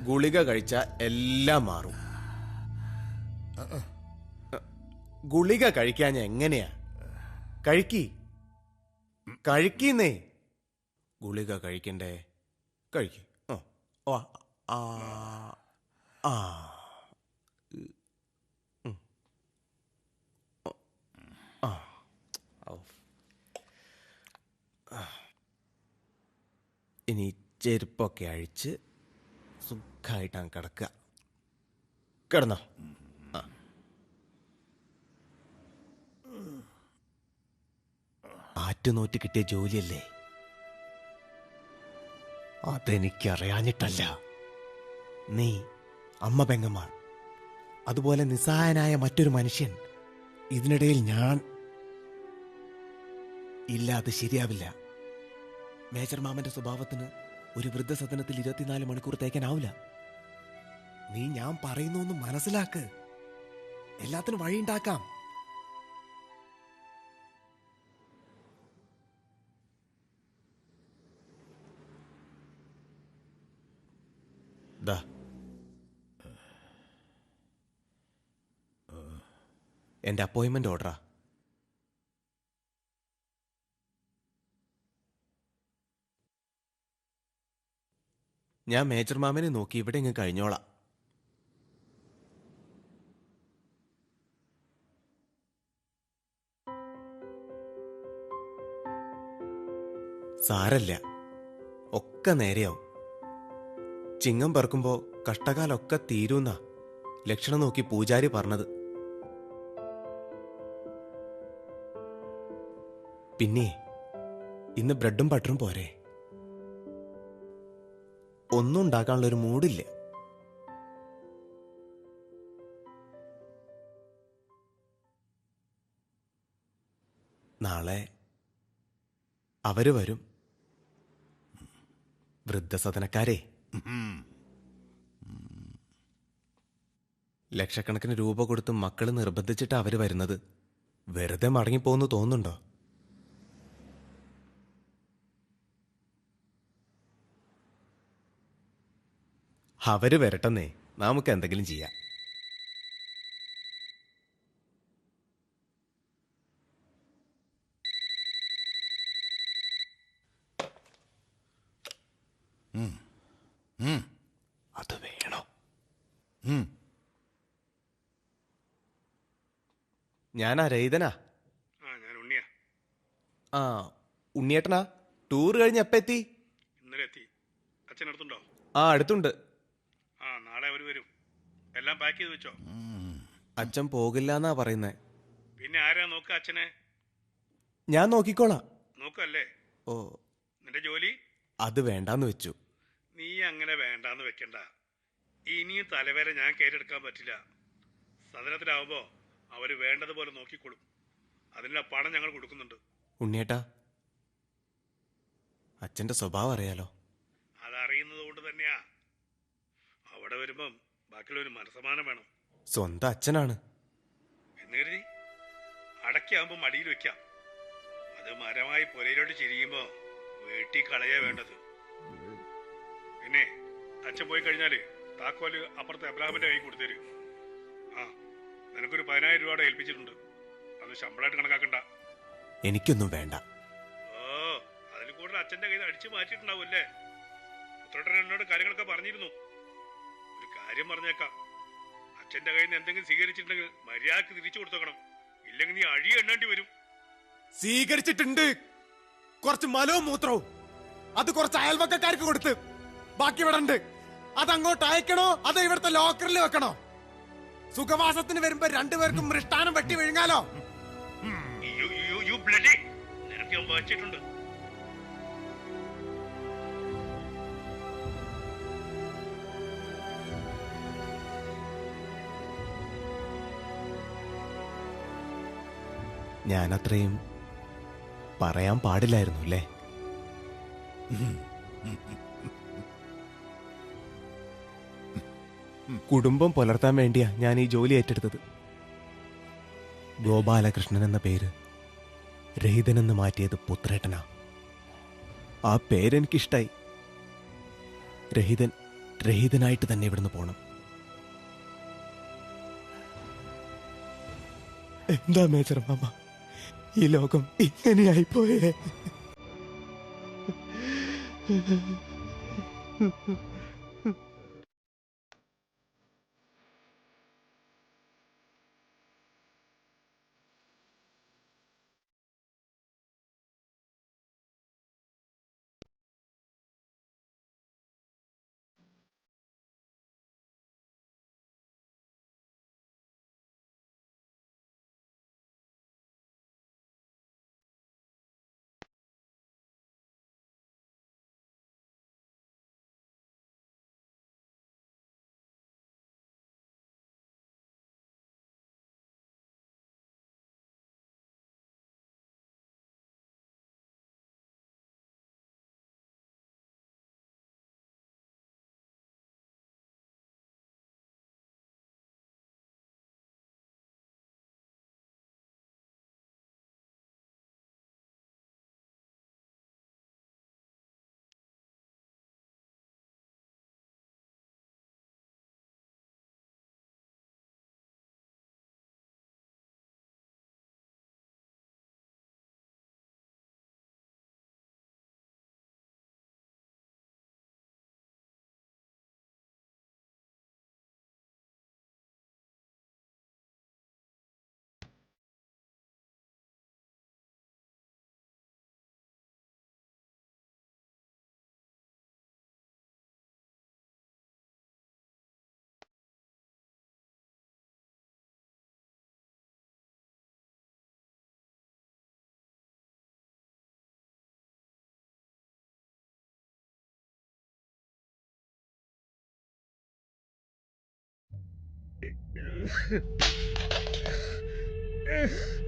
ഗുളിക കഴിച്ച എല്ലാം മാറും. ഗുളിക കഴിക്കാൻ എങ്ങനെയാ? കഴിക്കുന്നേ. ഗുളിക കഴിക്കണ്ടേ? കഴിക്കും. ഇനി ചെരുപ്പൊക്കെ അഴിച്ച് സുഖമായിട്ടാണ് കിടക്കുക. കിടന്നോ? ആറ്റുനോറ്റ് കിട്ടിയ ജോലിയല്ലേ? അതെനിക്കറിയാഞ്ഞിട്ടല്ല. നീ, അമ്മ, പെങ്ങന്മാർ, അതുപോലെ നിസ്സഹായനായ മറ്റൊരു മനുഷ്യൻ, ഇതിനിടയിൽ ഞാൻ ഇല്ല. അത് ശരിയാവില്ല. മേജർ മാമന്റെ സ്വഭാവത്തിന് ഒരു വൃദ്ധസദനത്തിൽ 24 മണിക്കൂർ തേക്കാനാവില്ല. നീ ഞാൻ പറയുന്നൊന്ന് മനസ്സിലാക്ക്. എല്ലാത്തിനും വഴിയുണ്ടാക്കാം. എന്റെ അപ്പോയിന്റ്മെന്റ് ഓർഡറാ. ഞാൻ മേജർ മാമനെ നോക്കി ഇവിടെ ഇങ്ങ് കഴിഞ്ഞോളാം. സാരല്ല, ഒക്കെ നേരെയാവും. ചിങ്ങം പറക്കുമ്പോ കഷ്ടകാലൊക്കെ തീരുന്ന ലക്ഷണം നോക്കി പൂജാരി പറഞ്ഞത്. പിന്നെ ഇന്ന് ബ്രെഡും ബട്ടറും പോരെ? ഒന്നും ഉണ്ടാക്കാനുള്ളൊരു മൂഡില്ല. നാളെ അവര് വരും, വൃദ്ധസദനക്കാരെ. ലക്ഷക്കണക്കിന് രൂപ കൊടുത്ത് മക്കള് നിർബന്ധിച്ചിട്ട് അവര് വരുന്നത്. വെറുതെ മടങ്ങിപ്പോന്ന് തോന്നുന്നുണ്ടോ? അവര് വരട്ടെന്നേ, നമുക്ക് എന്തെങ്കിലും ചെയ്യാം. അത് വേണോ? ഞാനാ രൈതനാ. ഞാൻ ഉണ്ണിയാ. ആ ഉണ്ണിയേട്ടനാ ടൂർ കഴിഞ്ഞ് എപ്പ എത്തി? ഇന്നലെ എത്തി. അച്ഛനടുത്തുണ്ടോ? ആ അടുത്തുണ്ട്. ആ നാളെ അവർ വരും. എല്ലാം പാക്ക് ചെയ്ത് വെച്ചോ? അച്ഛൻ പോകില്ല എന്നാ പറയുന്നേ. പിന്നെ ആരാ നോക്ക അച്ഛനെ? ഞാൻ നോക്കിക്കോളാം. നോക്കല്ലേ? ഓ നിന്റെ ജോലി അത് വേണ്ടാന്ന് വെച്ചു. നീ അങ്ങനെ വേണ്ടാന്ന് വെക്കണ്ട. ഇനിയും തലവേരെ ഞാൻ കേറ്റെടുക്കാൻ പറ്റില്ല. സദനത്തിലാവുമ്പോ അവര് വേണ്ടതുപോലെ നോക്കിക്കൊള്ളും. അതിനുള്ള പണം ഞങ്ങൾ കൊടുക്കുന്നുണ്ട്. ഉണ്ണിയേട്ടാ അച്ഛന്റെ സ്വഭാവം അറിയാലോ. അതറിയുന്നത് കൊണ്ട് തന്നെയാ അവിടെ വരുമ്പം ബാക്കിയുള്ളൊരു മനസ്സമാനം വേണം. സ്വന്തം അച്ഛനാണ് എന്ന് കരുതി അടയ്ക്കാകുമ്പോ മടിയിൽ വെക്കാം. അത് മരമായി പുരയിലോട്ട് ചിരിയുമ്പോ വെട്ടി കളയാ വേണ്ടത്. പിന്നെ അച്ഛൻ പോയി കഴിഞ്ഞാല് താക്കോല് അപ്പുറത്തെ അബ്രാഹിമിന്റെ കൈ കൊടുത്തേര്. ആ നിനക്കൊരു 10,000 രൂപയുടെ ഏൽപ്പിച്ചിട്ടുണ്ട്. അത് ശമ്പളമായിട്ട് കണക്കാക്കണ്ട. എനിക്കൊന്നും വേണ്ട. ഓ അതിൽ കൂടുതൽ അച്ഛന്റെ കയ്യിൽ അടിച്ചു മാറ്റിയിട്ടുണ്ടാവൂല്ലേ? പുത്രട്ടൻ എന്നോട് കാര്യങ്ങളൊക്കെ പറഞ്ഞിരുന്നു. ഒരു കാര്യം പറഞ്ഞേക്കാം, അച്ഛന്റെ കയ്യിൽ നിന്ന് എന്തെങ്കിലും സ്വീകരിച്ചിട്ടുണ്ടെങ്കിൽ മര്യാദക്ക് തിരിച്ചു കൊടുത്തോക്കണം. ഇല്ലെങ്കിൽ നീ അഴി എണ്ണേണ്ടി വരും. സ്വീകരിച്ചിട്ടുണ്ട്. കുറച്ച് മലവും മൂത്രവും അത് കുറച്ച് അയൽവക്കക്കാർക്ക് കൊടുത്ത് ബാക്കി ഇവിടെ ഉണ്ട്. അതങ്ങോട്ട് അയക്കണോ അതോ ഇവിടുത്തെ ലോക്കറിൽ വെക്കണോ? സുഖവാസത്തിന് വരുമ്പോ രണ്ടുപേർക്കും മൃഷ്ടാനം വെട്ടി വിഴുങ്ങാലോ? നിനക്ക് ഞാൻ വായിച്ചിട്ടുണ്ട്. ഞാനത്രയും പറയാൻ പാടില്ലായിരുന്നു അല്ലേ? കുടുംബം പുലർത്താൻ വേണ്ടിയാ ഞാൻ ഈ ജോലി ഏറ്റെടുത്തത്. ഗോപാലകൃഷ്ണൻ എന്ന പേര് രഹിതനെന്ന് മാറ്റിയത് പുത്രേട്ടനാ. ആ പേരെനിക്കിഷ്ടായി. രഹിതനായിട്ട് തന്നെ ഇവിടുന്ന് പോണം. എന്താ മേജർ മാമ ഈ ലോകം ഇങ്ങനെയായിപ്പോയേ?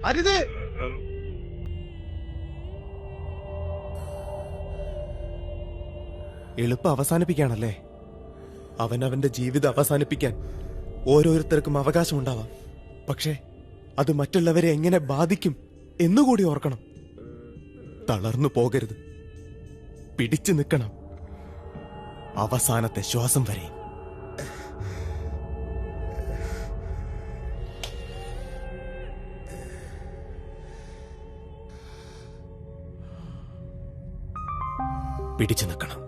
അരുത്. എളുപ്പം അവസാനിപ്പിക്കാണല്ലേ? അവനവന്റെ ജീവിതം അവസാനിപ്പിക്കാൻ ഓരോരുത്തർക്കും അവകാശമുണ്ടാവാം. പക്ഷേ അത് മറ്റുള്ളവരെ എങ്ങനെ ബാധിക്കും എന്നുകൂടി ഓർക്കണം. തളർന്നു പോകരുത്. പിടിച്ചു നിൽക്കണം അവസാനത്തെ ശ്വാസം വരെ. പിടിച്ചു നിൽക്കണം.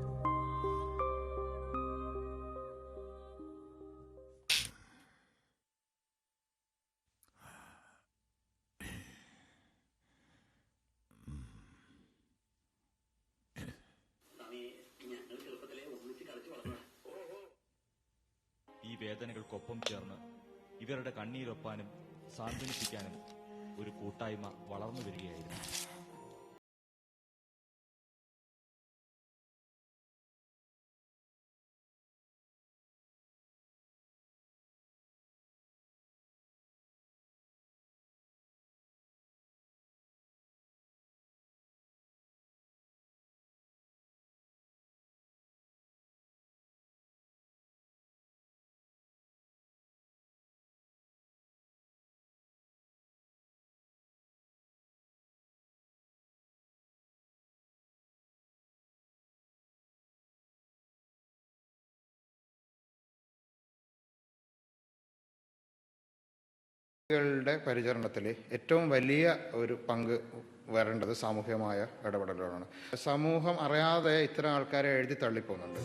വേദനകൾക്കൊപ്പം ചേർന്ന് ഇവരുടെ കണ്ണീരൊപ്പാനും സാന്ത്വനിപ്പിക്കാനും ഒരു കൂട്ടായ്മ വളർന്നു വരികയായിരുന്നു. ളുടെ പരിചരണത്തിൽ ഏറ്റവും വലിയ ഒരു പങ്ക് വരേണ്ടത് സാമൂഹികമായ ഇടപെടലുകളാണ്. സമൂഹം അറിയാതെ ഇത്തരം ആൾക്കാരെ എഴുതി തള്ളിപ്പോകുന്നുണ്ട്.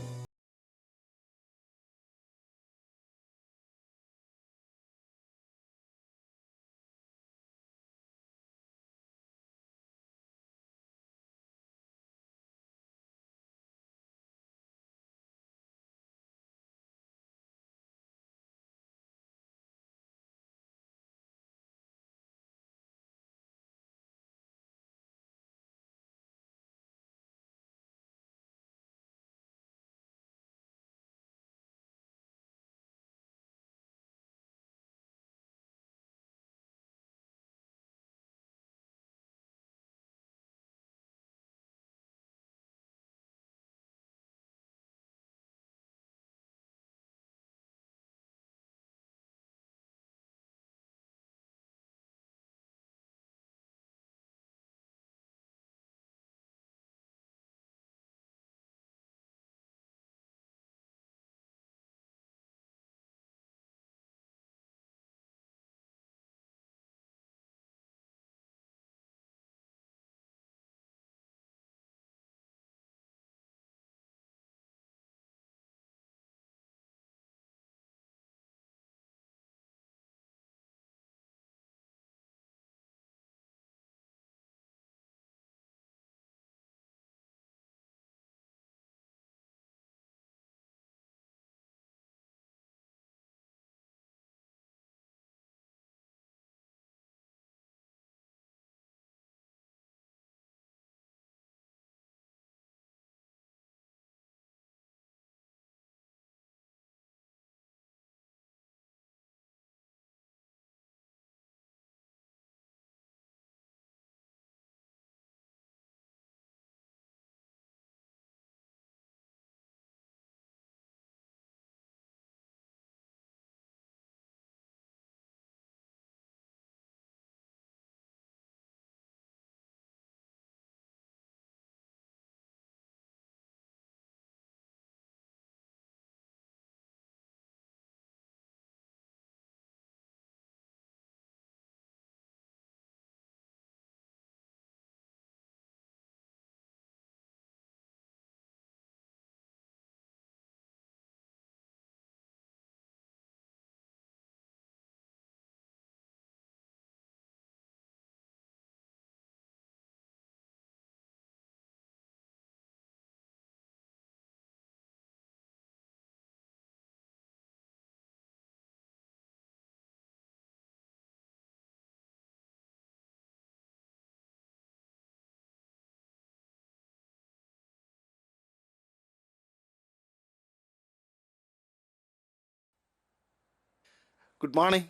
Good morning.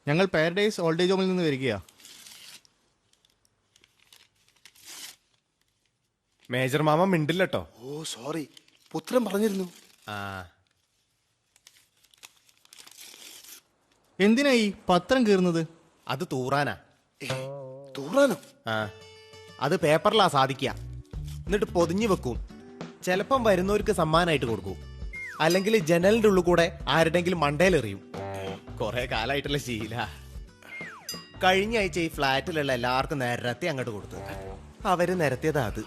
ഞങ്ങൾ പാരഡൈസ് ഓൾഡ് ഏജ് ഹോമിൽ നിന്ന് വരികയാ. മേജർ മാമ മിണ്ടില്ലട്ടോ. ഓ സോറി, പുത്രൻ പറഞ്ഞിരുന്നു. എന്തിനായി പത്രം കീറുന്നത്? അത് തൂറാനാ. തൂറാനോ? അത് പേപ്പറിലാ സാധിക്കുക. എന്നിട്ട് പൊതിഞ്ഞു വെക്കും. ചിലപ്പം വരുന്നവർക്ക് സമ്മാനമായിട്ട് കൊടുക്കും, അല്ലെങ്കിൽ ജനലിന്റെ ഉള്ളിൽ കൂടെ ആരുടെങ്കിലും മണ്ടയിലെറിയും. കൊറേ കാലായിട്ടുള്ള ശീല. കഴിഞ്ഞ ആഴ്ച ഈ ഫ്ലാറ്റിലുള്ള എല്ലാവർക്കും നിരത്തി അങ്ങോട്ട് കൊടുത്തു. അവര് നിരത്തിയതാ അത്.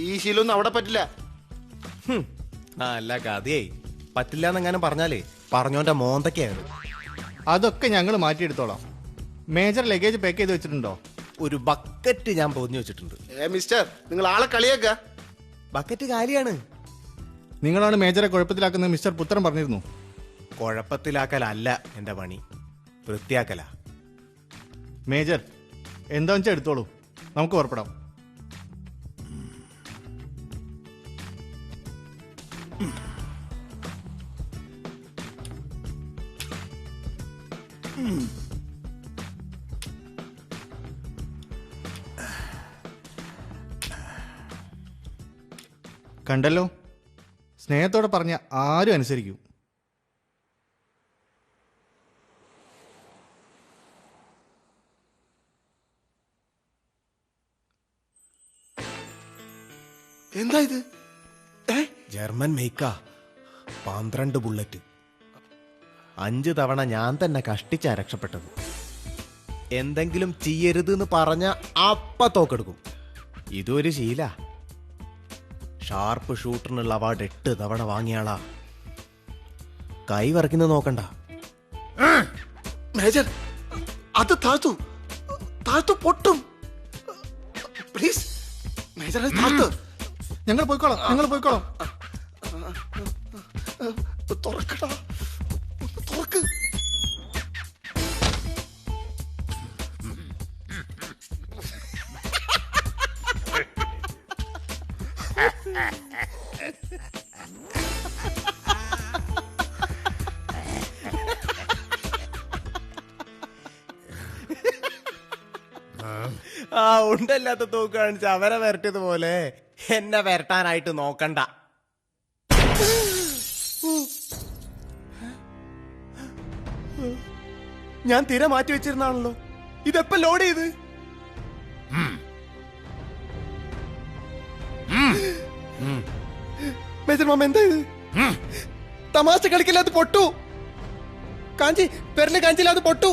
ഈ ശീലൊന്നും അവിടെ പറ്റില്ല. അല്ല കഥയായി പറ്റില്ല എന്നെങ്ങാനും പറഞ്ഞാലേ പറഞ്ഞോന്റെ മോന്തയ്ക്കാണ്. അതൊക്കെ ഞങ്ങൾ മാറ്റിയെടുത്തോളാം. മേജർ ലഗേജ് പാക്ക് ചെയ്ത് വെച്ചിട്ടുണ്ടോ? ഒരു ബക്കറ്റ് ഞാൻ പൊതിഞ്ഞു വെച്ചിട്ടുണ്ട്. മിസ്റ്റർ, നിങ്ങൾ ആളെ കളിയാക്ക. ബക്കറ്റ് കാലിയാണ്. നിങ്ങളാണ് മേജറെ കുഴപ്പത്തിലാക്കുന്നത് മിസ്റ്റർ പുത്രൻ പറഞ്ഞിരുന്നു. കുഴപ്പത്തിലാക്കലല്ല എന്റെ പണി, വൃത്തിയാക്കല. മേജർ എന്താ വെച്ചാൽ എടുത്തോളൂ, നമുക്ക് പുറപ്പെടാം. കണ്ടല്ലോ, സ്നേഹത്തോടെ പറഞ്ഞ ആരും അനുസരിക്കൂ. എന്താ ഇത്? German മേക്കാ, 12 bullet. 5 തവണ ഞാൻ തന്നെ കഷ്ടിച്ചാ രക്ഷപ്പെട്ടത്. എന്തെങ്കിലും ചെയ്യരുത് എന്ന് പറഞ്ഞ അപ്പ തോക്കെടുക്കും. ഇതൊരു ശീല. ഷാർപ്പ് ഷൂട്ടറിനുള്ള അവാർഡ് 8 തവണ വാങ്ങിയാളാ. കൈ വറക്കുന്നത് നോക്കണ്ട. മേജർ, അത് താഴ്ത്തു പൊട്ടും. പ്ലീസ് മേജർ, അത് താഴ്ത്ത്. ഞങ്ങൾ പോയിക്കോളാം. തുറക്കടാ, തുറക്ക്. ആ ഉണ്ടല്ലാത്ത തോക്ക് കാണിച്ച് അവരെ വരട്ടിയതുപോലെ എന്നെ വരട്ടാനായിട്ട് നോക്കണ്ട. ഞാൻ തിര മാറ്റി വെച്ചിരുന്നാണല്ലോ, ഇതെപ്പ ലോഡ് ചെയ്ത്? മേജർ മാമ എന്താ ഇത്? തമാശ കളിക്കില്ലാതെ പൊട്ടു. പെരല് കാഞ്ചില്ലാതെ പൊട്ടു.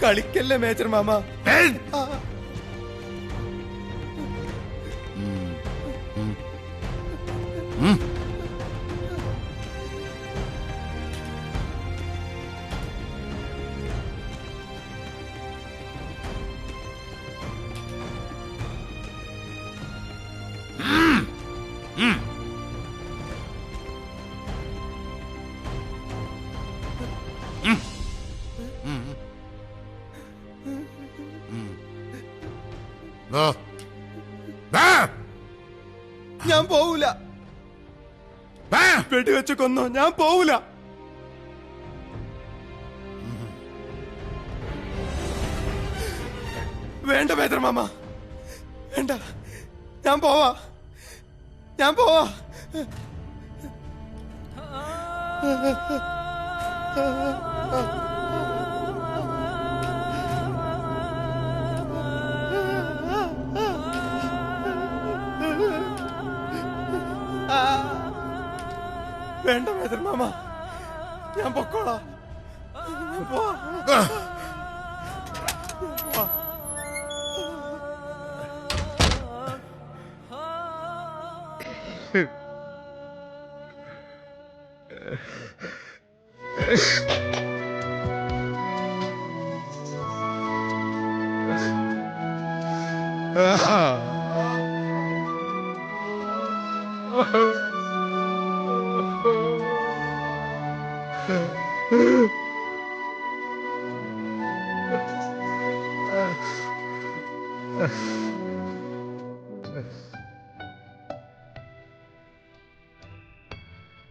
കളിക്കല്ലേ മേജർ മാമ. ഞാൻ പോവൂല. വെടിവെച്ച് കൊന്നോ, ഞാൻ പോവൂല. വേണ്ട മേജർ മാമ, വേണ്ട. ഞാൻ പോവാ. വേണ്ട മേജർ മാമ, ഞാൻ പൊക്കോളാം.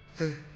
Uh...